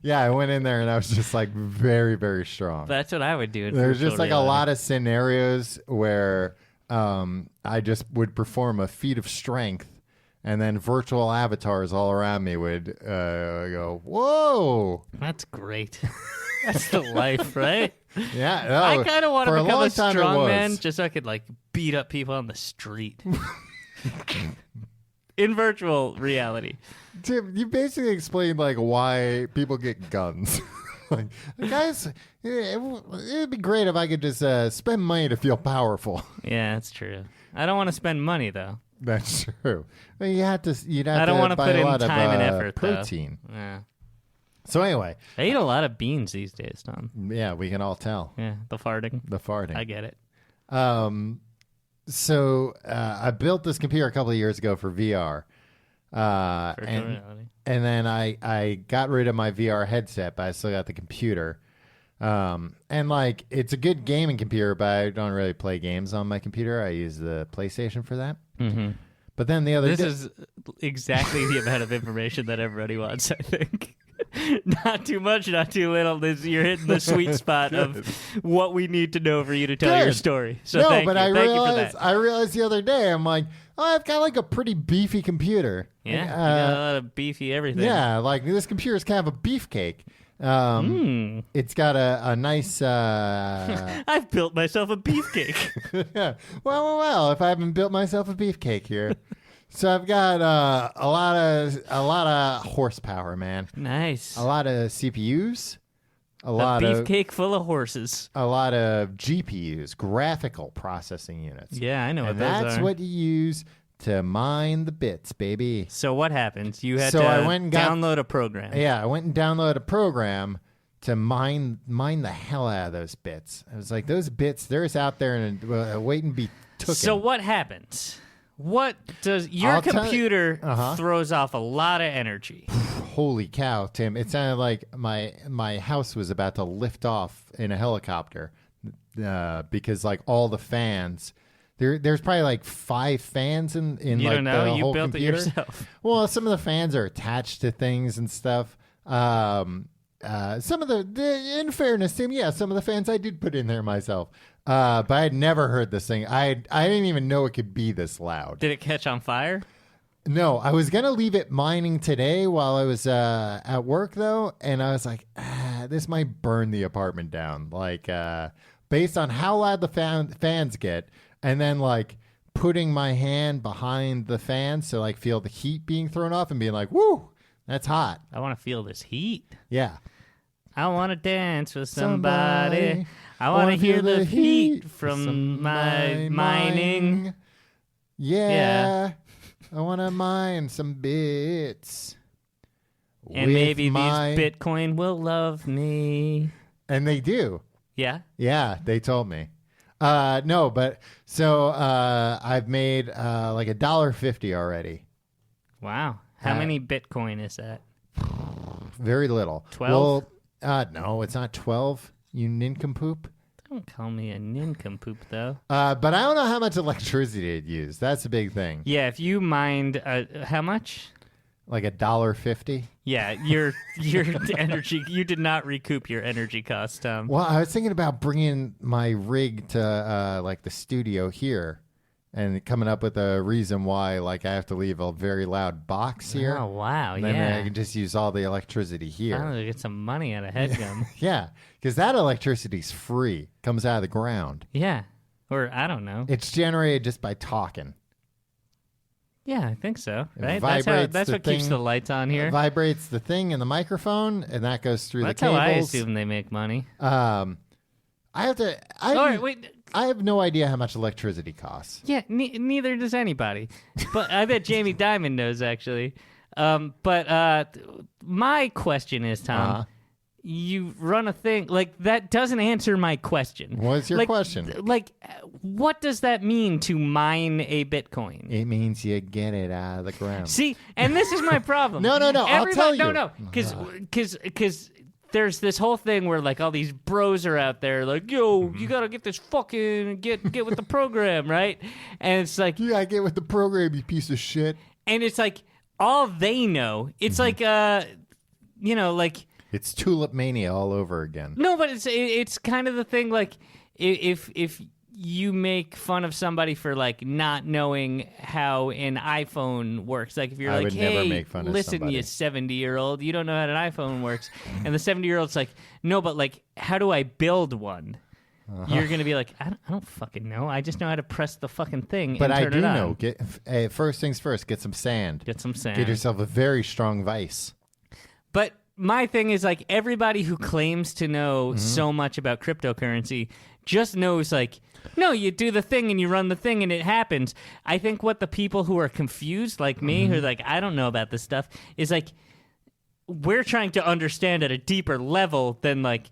Yeah, I went in there and I was just like very, very strong. That's what I would do. There's just like a lot of scenarios where I just would perform a feat of strength, and then virtual avatars all around me would go, whoa. That's great. That's the life, right? Yeah. No, I kind of want to become a strong man was. just so I could like beat up people on the street. In virtual reality. Tim, you basically explained like why people get guns. Like, guys, it'd be great if I could just spend money to feel powerful. Yeah, that's true. I don't want to spend money though. That's true. Well, you'd have I don't want to buy put a in lot time of, and effort. protein. Though. Yeah. So anyway, I eat a lot of beans these days, Tom. Yeah, we can all tell. Yeah, the farting. I get it. So I built this computer a couple of years ago for VR. And then I got rid of my VR headset, but I still got the computer. And like, it's a good gaming computer, but I don't really play games on my computer. I use the PlayStation for that. Mm-hmm. But then the other This is exactly the amount of information that everybody wants, I think. Not too much, not too little. You're hitting the sweet spot of what we need to know for you to tell your story. So no, thank but you. Thank you for that. I realized the other day, I'm like, oh, I've got like a pretty beefy computer. Yeah, you got a lot of beefy everything. Yeah, like this computer's kind of a beefcake. It's got a nice... I've built myself a beefcake. Yeah. Well, if I haven't built myself a beefcake here. So I've got a lot of horsepower, man. Nice. A lot of CPUs. A beefcake full of horses. A lot of GPUs, graphical processing units. Yeah, I know what those that's are. what you use to mine the bits, baby. So what happens? You had to download a program. Yeah, I went and downloaded a program to mine the hell out of those bits. I was like, those bits, they're just out there and waiting to be taken. So what happens? What does your computer throws off a lot of energy? Holy cow, Tim. It sounded like my house was about to lift off in a helicopter. because like all the fans. There's probably like 5 fans in you like don't know. the You whole built computer. it yourself. Well, some of the fans are attached to things and stuff. Some of in fairness to him, yeah, some of the fans I did put in there myself. But I had never heard this thing. I didn't even know it could be this loud. Did it catch on fire? No, I was gonna leave it mining today while I was at work though, and I was like, this might burn the apartment down. Like, based on how loud the fans get. And then, like, putting my hand behind the fan to, like, feel the heat being thrown off and being like, woo, that's hot. I want to feel this heat. Yeah. I want to dance with somebody. I want to hear the heat from my mining. Yeah. I want to mine some bits. And maybe these Bitcoin will love me. And they do. Yeah? Yeah, they told me. No, but so I've made like $1.50 already. Wow. How many Bitcoin is that? Very little. 12? Well, no, it's not 12. You nincompoop. Don't call me a nincompoop, though. But I don't know how much electricity it used. That's a big thing. Yeah, if you mined how much? Like $1.50. Yeah, your energy. You did not recoup your energy cost, Tom. Well, I was thinking about bringing my rig to like the studio here, and coming up with a reason why, like, I have to leave a very loud box here. Oh wow, and then yeah. I can just use all the electricity here. I'm gonna get some money out of HeadGum. Yeah, because that electricity's free. Comes out of the ground. Yeah, or I don't know. It's generated just by talking. Yeah, I think so. It Right? vibrates That's the what keeps thing- the lights on here. It vibrates the thing in the microphone, and that goes through That's the how I cables. assume they make money. I have to. All right, wait. I have no idea how much electricity costs. Yeah, neither does anybody. But I bet Jamie Dimon knows actually. But my question is, Tom, you run a thing like that doesn't answer my question. What's your question? Like, what does that mean to mine a Bitcoin? It means you get it out of the ground. See, and this is my problem. No. I'll tell you. No, because there's this whole thing where like all these bros are out there like, yo, you gotta get this fucking get with the program, right? And it's like, Yeah, I get with the program, you piece of shit. and it's like all they know. It's like like. It's Tulip Mania all over again. No, but it's kind of the thing like if you make fun of somebody for like not knowing how an iPhone works, like if you're I like, would hey, never make fun of listen, somebody. you 70-year-old, you don't know how an iPhone works, and the 70-year-old's like, no, but like, how do I build one? You're gonna be like, I don't fucking know. I just know how to press the fucking thing. But and I turn do it on. know. Get first things first. Get some sand. Get some sand. Get yourself a very strong vice. But my thing is like everybody who claims to know so much about cryptocurrency just knows like, no, you do the thing and you run the thing and it happens. I think what the people who are confused like me, who are like, I don't know about this stuff, is like we're trying to understand at a deeper level than like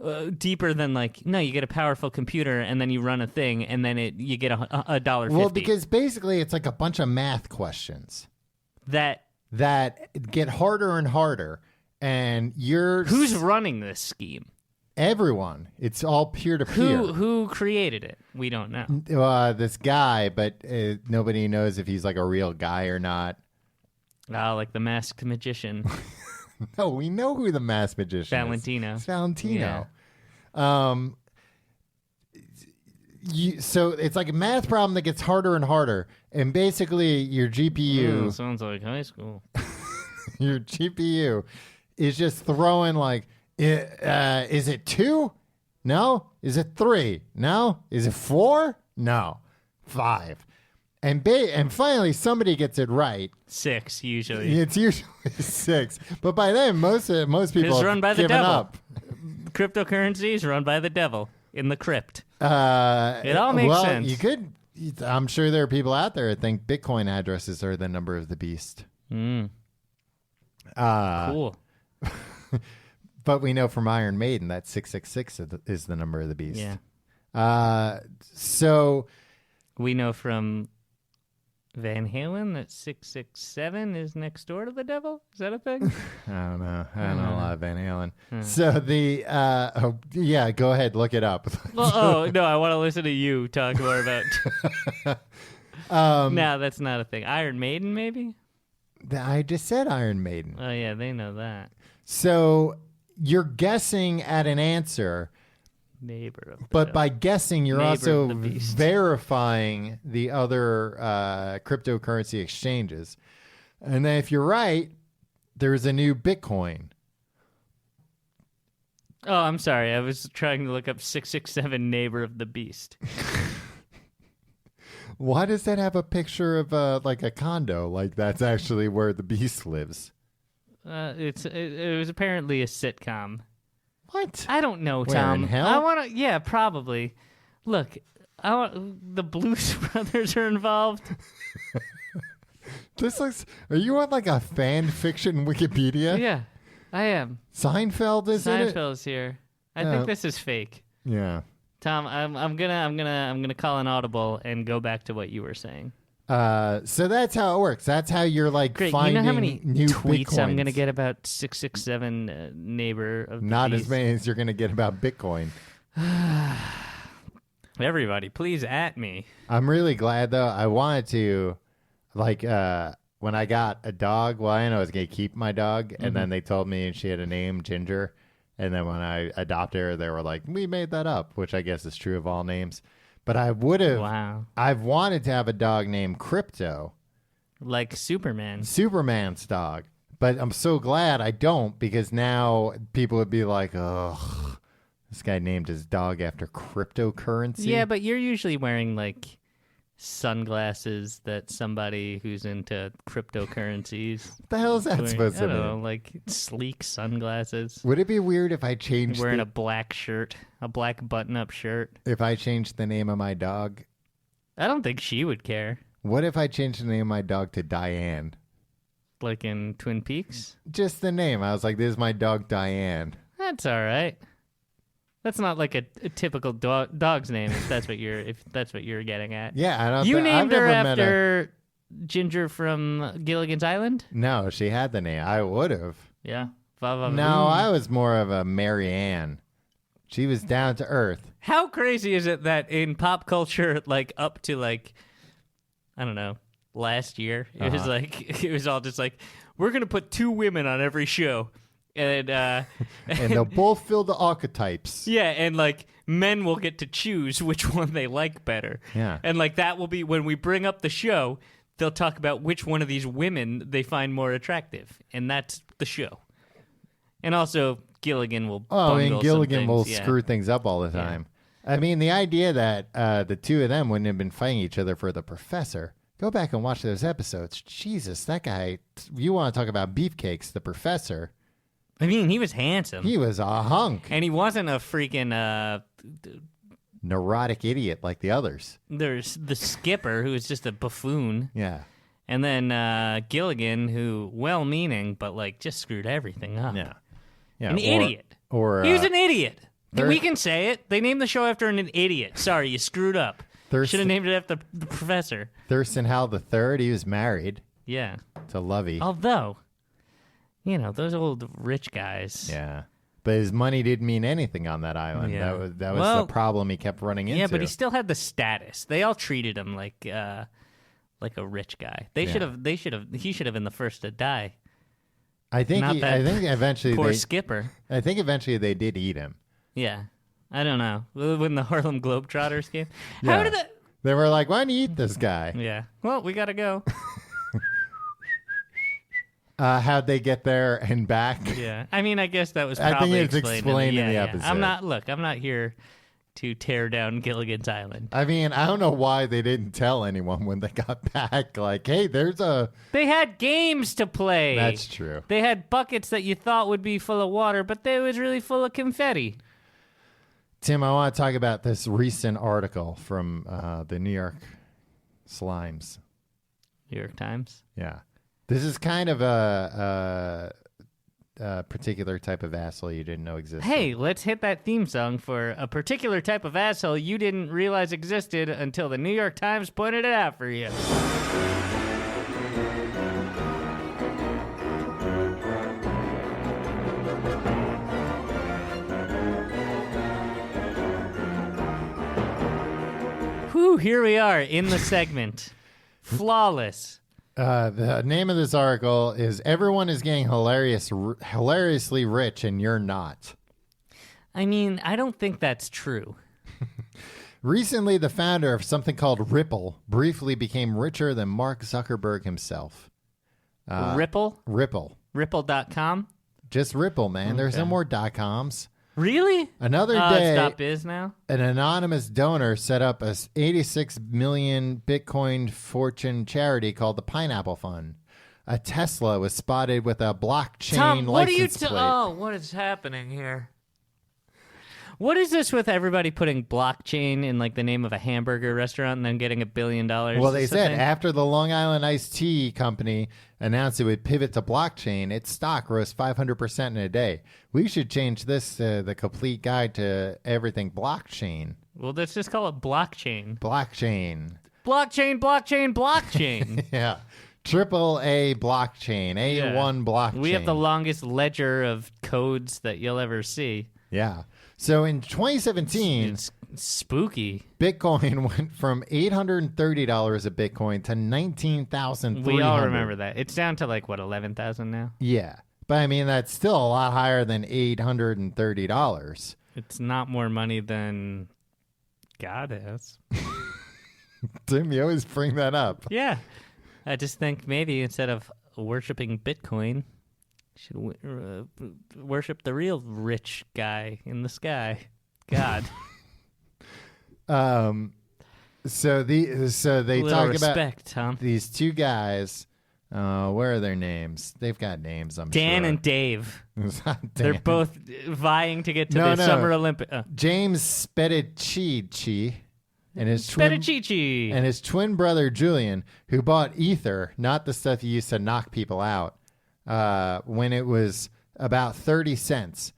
no, you get a powerful computer and then you run a thing and then you get $1.50. Well, because basically it's like a bunch of math questions that get harder and harder. And who's running this scheme? Everyone. It's all peer-to-peer. Who created it? We don't know. This guy, but nobody knows if he's like a real guy or not. Like the masked magician. No, we know who the masked magician Valentino. is. It's Valentino. Yeah. So it's like a math problem that gets harder and harder. And basically your GPU... sounds like high school. Your GPU is just throwing like, is it 2? No. Is it 3? No. Is it 4? No. 5. And finally somebody gets it right. 6 usually. It's usually 6. But by then most people It's run have by the given devil. up. Cryptocurrency is run by the devil in the crypt. It It all makes sense. You could. I'm sure there are people out there that think Bitcoin addresses are the number of the beast. Cool. But we know from Iron Maiden that 666 is the number of the beast. Yeah. So we know from Van Halen at 667 is next door to the devil? Is that a thing? I don't know. I don't know a lot of Van Halen. So the yeah, go ahead, look it up. Well, no, I want to listen to you talk more about. No, that's not a thing. Iron Maiden, maybe. I just said Iron Maiden. Oh yeah, they know that. So you're guessing at an answer. Neighbor of the But devil. by guessing, you're Neighbor also of the beast. verifying the other cryptocurrency exchanges. And then if you're right, there's a new Bitcoin. Oh, I'm sorry. I was trying to look up 667 neighbor of the beast. Why does that have a picture of like a condo? Like that's actually where the beast lives. It was apparently a sitcom. What? I don't know, Where, Tom. in hell? I want to. Yeah, probably. Look, the Blues Brothers are involved. This looks. Are you on like a fan fiction Wikipedia? Yeah, I am. Seinfeld is in it. Seinfeld's here. I think this is fake. Yeah. Tom, I'm gonna call an audible and go back to what you were saying. So that's how it works. That's how you're like Great. finding You know how many new tweets I'm Bitcoins. gonna get about 667 neighbor of the Not beast? as many as you're gonna get about Bitcoin. Everybody, please at me. I'm really glad though. I wanted to, like, when I got a dog. Well, I didn't know I was gonna keep my dog, and then they told me she had a name, Ginger. And then when I adopted her, they were like, "We made that up," which I guess is true of all names. But I would have. Wow. I've wanted to have a dog named Crypto, Like Superman. Superman's dog. But I'm so glad I don't, because now people would be like, "Ugh, this guy named his dog after cryptocurrency." Yeah, but you're usually wearing like sunglasses that somebody who's into cryptocurrencies. What the hell is that supposed I to don't mean? know, like sleek sunglasses. Would it be weird if I changed Wearing a black shirt, a black button-up shirt. if I changed the name of my dog? I don't think she would care. What if I changed the name of my dog to Diane? Like in Twin Peaks. Just the name. I was like, "This is my dog, Diane." That's all right. That's not like a typical dog's name. If that's what you're getting at. Yeah, I don't. You I've named her never met after Ginger from Gilligan's Island. No, she had the name. I would have. Yeah. Va-va-voom. No, I was more of a Mary Ann. She was down to earth. How crazy is it that in pop culture, like up to like, I don't know, last year, it was like it was all just like, we're gonna put two women on every show, and And they'll both fill the archetypes. yeah, and like men will get to choose which one they like better. Yeah. And like that will be when we bring up the show, they'll talk about which one of these women they find more attractive, and that's the show. And also Gilligan will. Oh, and bungle Gilligan some will things, yeah. screw things up all the time. I mean, the idea that the two of them wouldn't have been fighting each other for the professor. Go back and watch those episodes. Jesus, that guy, you want to talk about beefcakes, the professor. I mean, he was handsome. He was a hunk. And he wasn't a freaking Neurotic idiot like the others. there's the skipper who was just a buffoon, Yeah. and then Gilligan who well-meaning but like just screwed everything up. Yeah. Yeah. An idiot. Or He was an idiot. there- We can say it. They named the show after an idiot. Sorry, you screwed up. Thurston- Should have named it after the professor. Thurston Howell III, he was married Yeah. to Lovey. Although, you know, those old rich guys. Yeah. But his money didn't mean anything on that island. Yeah. That was Well, the problem he kept running into. Yeah, but he still had the status. They all treated him like a rich guy. He should have been the first to die. I think not that I think eventually Poor skipper. I think eventually they did eat him. Yeah. I don't know. When the Harlem Globetrotters came. Yeah. How did that They were like, "Why don't you eat this guy?" Yeah. Well, we gotta go. How'd they get there and back? Yeah. I mean, I guess that was I think probably it's explained in the yeah. episode. I'm not here to tear down Gilligan's Island. I mean, I don't know why they didn't tell anyone when they got back. Like, hey, there's a. They had games to play. That's true. They had buckets that you thought would be full of water, but they was really full of confetti. Tim, I want to talk about this recent article from the New York Slimes. New York Times. Yeah. This is kind of particular type of asshole you didn't know existed. Hey, let's hit that theme song for a particular type of asshole you didn't realize existed until the New York Times pointed it out for you. Whew, here we are in the segment. Flawless. The name of this article is "Everyone is getting hilariously rich and you're not." I mean, I don't think that's true. Recently, the founder of something called Ripple briefly became richer than Mark Zuckerberg himself. Ripple? Ripple. Ripple.com? Just Ripple, man. There's no more .coms. Really? Another It's day, .biz now? an anonymous donor set up a 86 million Bitcoin fortune charity called the Pineapple Fund. A Tesla was spotted with a blockchain Tom, what are you license plate. Oh, what is happening here? What is this with everybody putting blockchain in like the name of a hamburger restaurant and then getting $1 billion? Well, they Is this a said thing? after the Long Island Iced Tea Company announced it would pivot to blockchain, its stock rose 500% in a day. We should change this to the complete guide to everything blockchain. Well, let's just call it blockchain. Blockchain. Blockchain, blockchain, blockchain. Yeah. Triple A blockchain. A1 blockchain. We have the longest ledger of codes that you'll ever see. Yeah. So in 2017, It's spooky. Bitcoin went from $830 a Bitcoin to $19,300. We all remember that. It's down to like, what, 11,000 now? Yeah. But I mean, that's still a lot higher than $830. It's not more money than God has. Tim, you always bring that up. Yeah. I just think maybe instead of worshiping Bitcoin, you should worship the real rich guy in the sky, God. So they Little talk respect, about Tom. these two guys. Where are their names? They've got names, I'm Dan sure. and Dave. It's not They're Dan. both vying to get to No, the no. Summer Olympic. James Spedici and his twin Spedici. and his twin brother Julian, who bought Ether, not the stuff you used to knock people out, when it was about 30 cents.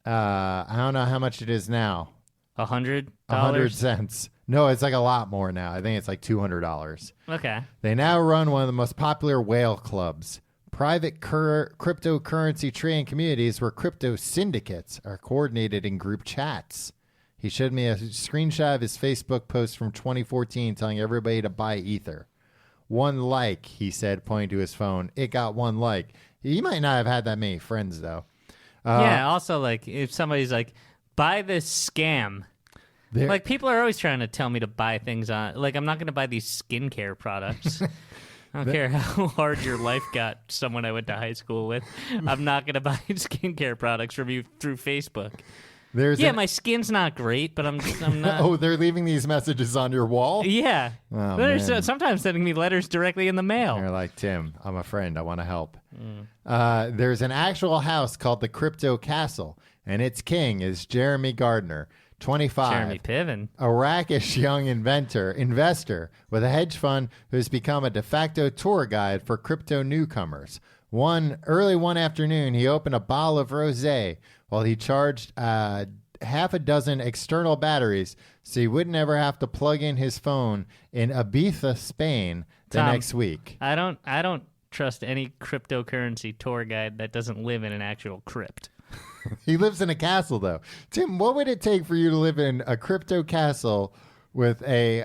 I don't know how much it is now. $100? 100 cents. No, it's like a lot more now. I think it's like $200. Okay. They now run one of the most popular whale clubs, private cryptocurrency trading communities where crypto syndicates are coordinated in group chats. He showed me a screenshot of his Facebook post from 2014 telling everybody to buy Ether. 1 like, he said, pointing to his phone. It got 1 like. He might not have had that many friends, though. Yeah, also, like, if somebody's like, buy this scam. Like, people are always trying to tell me to buy things on. Like, I'm not going to buy these skincare products. I don't care how hard your life got someone I went to high school with. I'm not going to buy skincare products from you through Facebook. My skin's not great, but I'm not. Oh, they're leaving these messages on your wall? Yeah. Oh, They're man. sometimes sending me letters directly in the mail. They're like, Tim, I'm a friend. I want to help. There's an actual house called the Crypto Castle, and its king is Jeremy Gardner, 25. Jeremy Piven. A rakish young investor with a hedge fund who's become a de facto tour guide for crypto newcomers. Early one afternoon, he opened a bottle of rosé while he charged half a dozen external batteries so he wouldn't ever have to plug in his phone in Ibiza, Spain Tom, next week. I don't trust any cryptocurrency tour guide that doesn't live in an actual crypt. He lives in a castle, though. Tim, what would it take for you to live in a crypto castle with a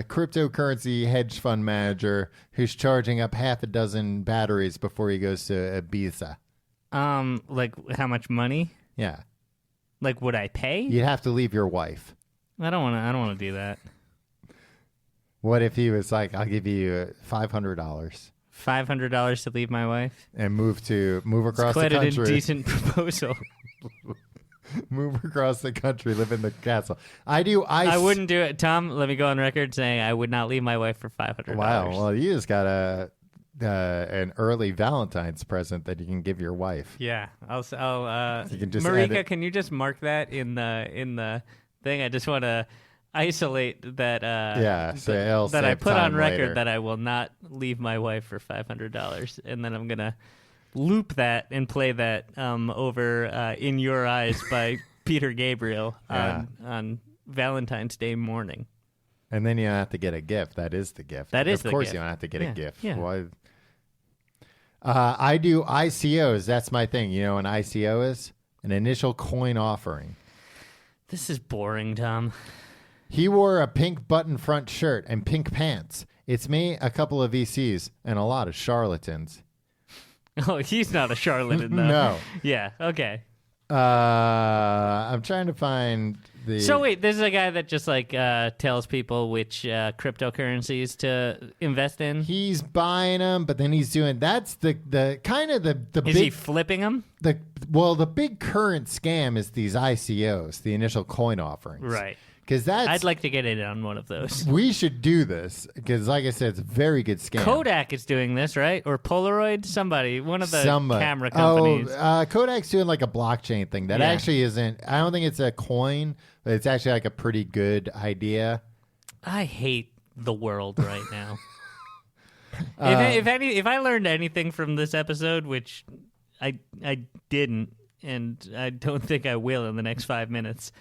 cryptocurrency hedge fund manager who's charging up half a dozen batteries before he goes to Ibiza? Like how much money? Yeah. Like, would I pay? You'd have to leave your wife. I don't want to do that. What if he was like, I'll give you $500 $500 to leave my wife? and move across Quite the an country? indecent proposal. Move across the country, live in the castle. I I wouldn't do it. Tom, let me go on record saying I would not leave my wife for $500. Wow. Well, you just got an early Valentine's present that you can give your wife. Yeah, I'll You can just add Marika, it. can you just mark that in the thing? I just want to isolate that. So it'll that I save put on time record later. that I will not leave my wife for $500, and then I'm gonna loop that and play that over "In Your Eyes" by Peter Gabriel on Valentine's Day morning. And then you don't have to get a gift. That is the gift. That is of the course gift. you don't have to get a gift. Yeah. Why? I do ICOs. That's my thing. You know what an ICO is? An initial coin offering. This is boring, Tom. He wore a pink button front shirt and pink pants. It's me, a couple of VCs, and a lot of charlatans. Oh, he's not a charlatan, though. No. Yeah, okay. I'm trying to find the... So wait, this is a guy that just like tells people which cryptocurrencies to invest in? He's buying them, but then he's doing... That's the kind of the Is big... he flipping them? The big current scam is these ICOs, the initial coin offerings. Right. Because that's... I'd like to get in on one of those. We should do this, because like I said, it's a very good scam. Kodak is doing this, right? Or Polaroid? Somebody. One of the camera companies. Kodak's doing like a blockchain thing that actually isn't... I don't think it's a coin, but it's actually like a pretty good idea. I hate the world right now. If I learned anything from this episode, which I didn't, and I don't think I will in the next 5 minutes...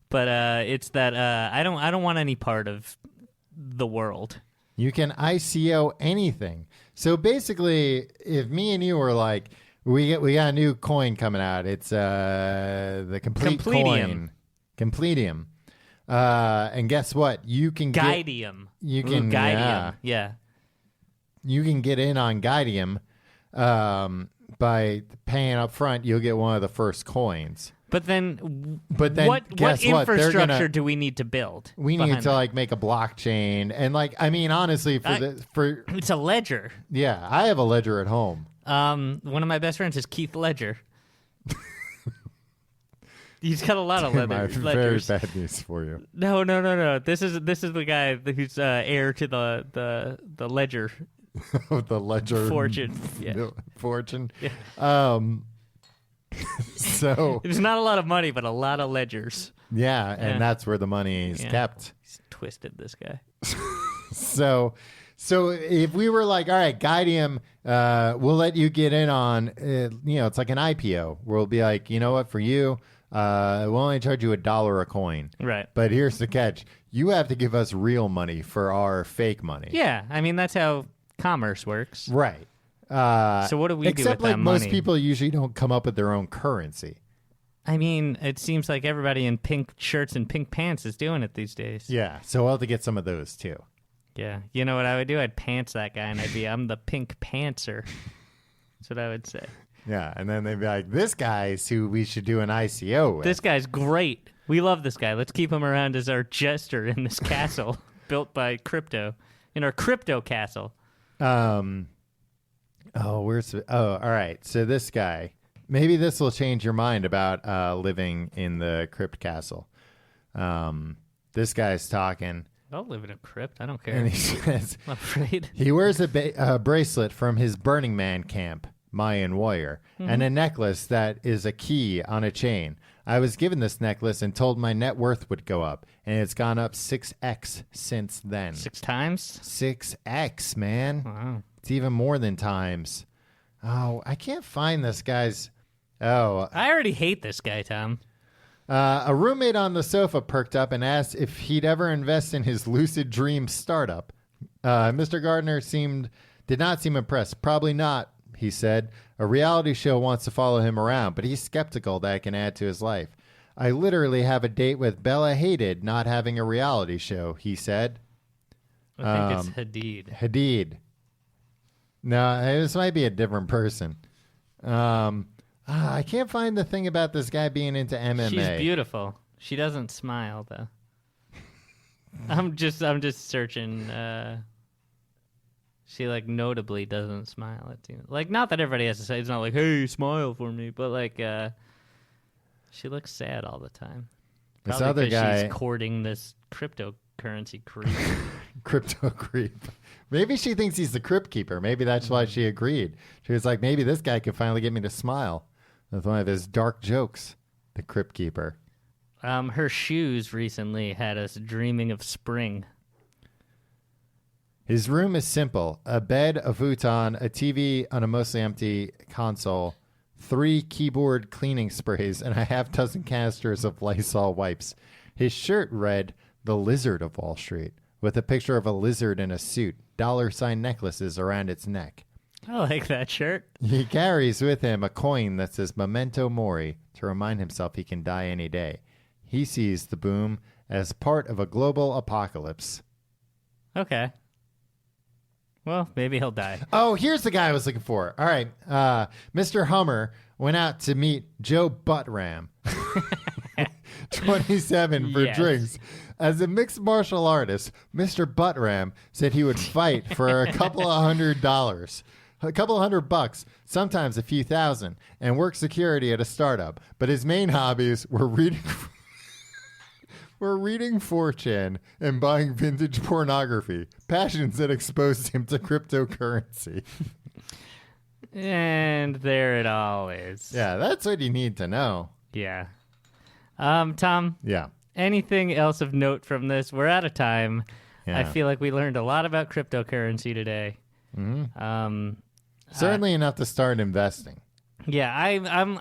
But it's that I don't want any part of the world. You can ICO anything. So basically, if me and you were like, we got a new coin coming out. It's the complete coin, Completium. And guess what? You can Guidium. You can Guidium. Yeah. You can get in on Guidium by paying up front. You'll get one of the first coins. But then what infrastructure do we need to build? We need to like make a blockchain, and like I mean, honestly, it's a ledger. Yeah, I have a ledger at home. One of my best friends is Keith Ledger. He's got a lot of ledgers. Very bad news for you. No. This is the guy who's heir to the ledger. The ledger fortune. Yeah. Fortune. Yeah. So there's not a lot of money, but a lot of ledgers. Yeah, and that's where the money is kept. He's twisted, this guy. So if we were like, all right, Guidium, we'll let you get in on, it's like an IPO. We'll be like, you know what, for you, we'll only charge you $1 a coin. Right. But here's the catch: you have to give us real money for our fake money. Yeah, I mean that's how commerce works. Right. So what do we do with except that like money? most people usually don't come up with their own currency. I mean, it seems like everybody in pink shirts and pink pants is doing it these days. Yeah, so we'll have to get some of those too. Yeah, you know what I would do? I'd pants that guy, and I'm the pink pantser. That's what I would say. Yeah, and then they'd be like, this guy's who we should do an ICO with. This guy's great. We love this guy. Let's keep him around as our jester in this castle built by crypto, in our crypto castle. All right. So this guy, maybe this will change your mind about living in the crypt castle. This guy's talking. I'll live in a crypt. I don't care. And he says, I'm afraid. He wears a bracelet from his Burning Man camp, Mayan warrior, and a necklace that is a key on a chain. I was given this necklace and told my net worth would go up, and it's gone up 6x since then. 6 times? 6x, man. Wow. It's even more than times. Oh, I can't find this guy's... Oh. I already hate this guy, Tom. A roommate on the sofa perked up and asked if he'd ever invest in his lucid dream startup. Mr. Gardner did not seem impressed. Probably not, he said. A reality show wants to follow him around, but he's skeptical that it can add to his life. I literally have a date with Bella Hadid not having a reality show, he said. I think it's Hadid. Hadid. No, this might be a different person. I can't find the thing about this guy being into MMA. She's beautiful. She doesn't smile though. I'm just searching. She like notably doesn't smile at you. Like, not that everybody has to say. It's not like, hey, smile for me, but like, she looks sad all the time. This Probably other 'cause guy, she's courting this cryptocurrency creep. crypto creep. Maybe she thinks he's the crypt keeper. Maybe that's why she agreed. She was like, maybe this guy can finally get me to smile. That's one of his dark jokes, the crypt keeper. Her shoes recently had us dreaming of spring. His room is simple: a bed, a futon, a TV on a mostly empty console, 3 keyboard cleaning sprays, and a half dozen canisters of Lysol wipes. His shirt read "The Lizard of Wall Street," with a picture of a lizard in a suit, $ necklaces around its neck. I like that shirt. He carries with him a coin that says Memento Mori to remind himself he can die any day. He sees the boom as part of a global apocalypse. Okay. Well, maybe he'll die. Oh, here's the guy I was looking for. All right. Mr. Hummer went out to meet Joe Buttram, 27, for drinks. As a mixed martial artist, Mr. Buttram said he would fight for a couple of $100. A couple of $100, sometimes a few thousand, and work security at a startup. But his main hobbies were reading 4chan and buying vintage pornography, passions that exposed him to cryptocurrency. And there it all is. Yeah, that's what you need to know. Yeah. Tom? Yeah. Anything else of note from this? We're out of time. Yeah. I feel like we learned a lot about cryptocurrency today. Mm-hmm. Certainly enough to start investing. Yeah, I'm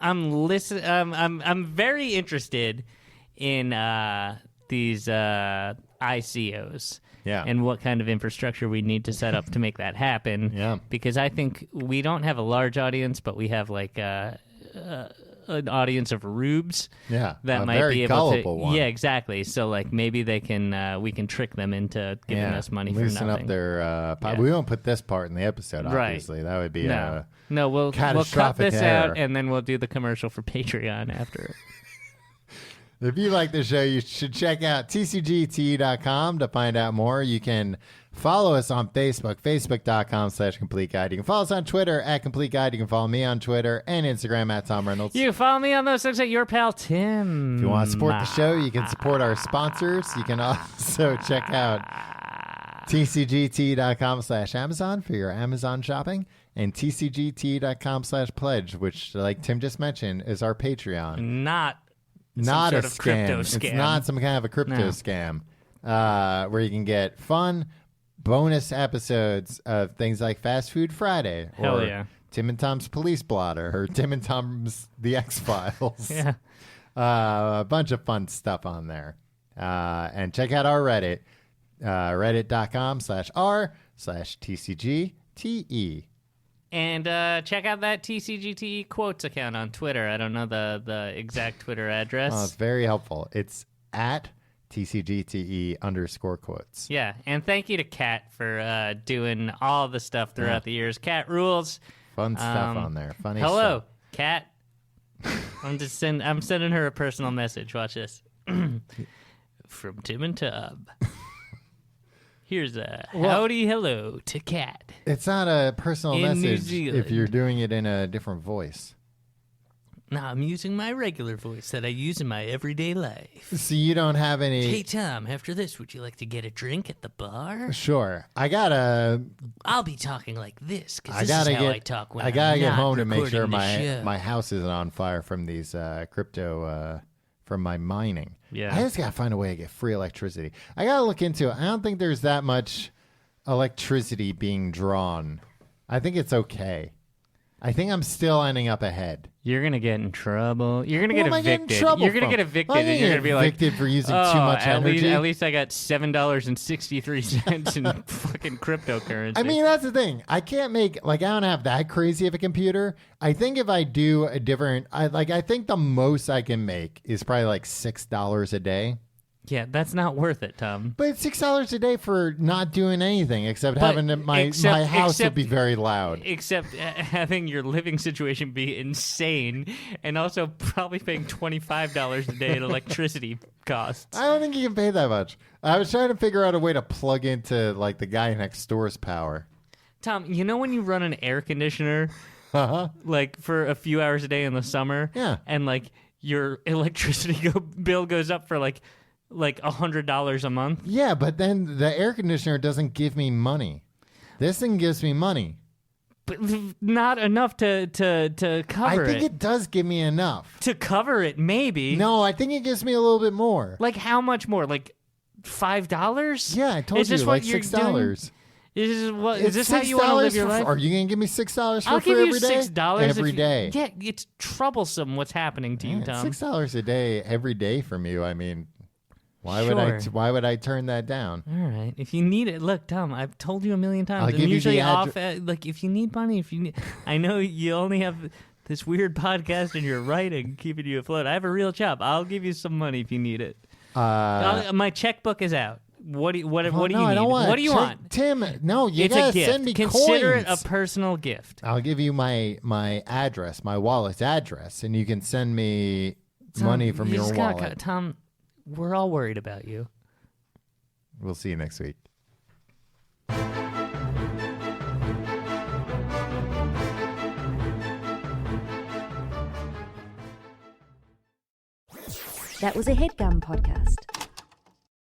very interested in these ICOs. Yeah. And what kind of infrastructure we need to set up to make that happen. Yeah. Because I think we don't have a large audience, but we have like an audience of rubes. Yeah. That a might very be able gullible to. one. Yeah, exactly. So like maybe they can we can trick them into giving us money for Loosen nothing. up their We won't put this part in the episode, obviously. That would be No, we'll cut catastrophic this error. out and then we'll do the commercial for Patreon after. If you like the show, you should check out tcgt.com to find out more. You can follow us on Facebook, facebook.com/complete guide. You can follow us on Twitter @complete guide. You can follow me on Twitter and Instagram @Tom Reynolds. You follow me on those things at your pal Tim. If you want to support the show, you can support our sponsors. You can also check out tcgt.com/Amazon for your Amazon shopping, and tcgt.com/pledge, which, like Tim just mentioned, is our Patreon. Not a sort of crypto scam. It's not some kind of a crypto scam, where you can get fun bonus episodes of things like Fast Food Friday, Hell or yeah. Tim and Tom's Police Blotter, or Tim and Tom's The X-Files. Yeah. A bunch of fun stuff on there. And check out our Reddit, reddit.com/r/TCGTE. And check out that TCGTE quotes account on Twitter. I don't know the exact Twitter address. Oh, it's very helpful. It's at TCGTE_quotes. Yeah, and thank you to Kat for doing all the stuff throughout the years. Kat rules. Fun stuff on there. Funny Hello, stuff. Kat. I'm sending her a personal message. Watch this. From Tim and Tom. Here's a howdy hello to Kat. It's not a personal In New message Zealand. if you're doing it in a different voice. No, I'm using my regular voice that I use in my everyday life. So you don't have any... Hey, Tom, after this, would you like to get a drink at the bar? Sure. I gotta... I'll be talking like this, because I this gotta is how get. I talk when I gotta I'm get not home to make sure recording the show. my house isn't on fire from these crypto from my mining. Yeah. I just gotta find a way to get free electricity. I gotta look into it. I don't think there's that much electricity being drawn. I think it's okay. I think I'm still ending up ahead. You're going to get in trouble. You're going to get What am I getting in evicted. trouble You're going to from? get evicted, I'm and gonna you're get going to be like, evicted for using oh, too much energy. At least I got $7.63 in fucking cryptocurrency. I mean, that's the thing. I can't make, like, I don't have that crazy of a computer. I think if I do a different, I think the most I can make is probably like $6 a day. yeah, that's not worth it, Tom. But it's $6 a day for not doing anything except having my house to be very loud. Except having your living situation be insane, and also probably paying $25 a day in electricity costs. I don't think you can pay that much. I was trying to figure out a way to plug into like the guy next door's power. Tom, you know when you run an air conditioner like for a few hours a day in the summer? Yeah. And like your electricity bill goes up for like $100 a month? Yeah, but then the air conditioner doesn't give me money. This thing gives me money. But not enough to cover it. I think it does give me enough. To cover it, maybe. No, I think it gives me a little bit more. Like how much more? Like $5? Yeah, I told Is you, this like what you're $6. Is this how you want to live your life? Are you gonna give me $6 for I'll free give you every day? $6 every day. Yeah, it's troublesome what's happening to you, Tom. $6 a day every day from you. I mean, why would I turn that down? All right, if you need it, look, Tom. I've told you a million times. I'll I'm give you usually the off. Like if you need money, I know you only have this weird podcast and you're writing, keeping you afloat. I have a real job. I'll give you some money if you need it. My checkbook is out. What do you need? I don't want what do you want? Tim, no, you It's a gotta gift. send me Consider coins. it a personal gift. I'll give you my address, my wallet's address, and you can send me money from your wallet. Tom, we're all worried about you. We'll see you next week. That was a HeadGum podcast.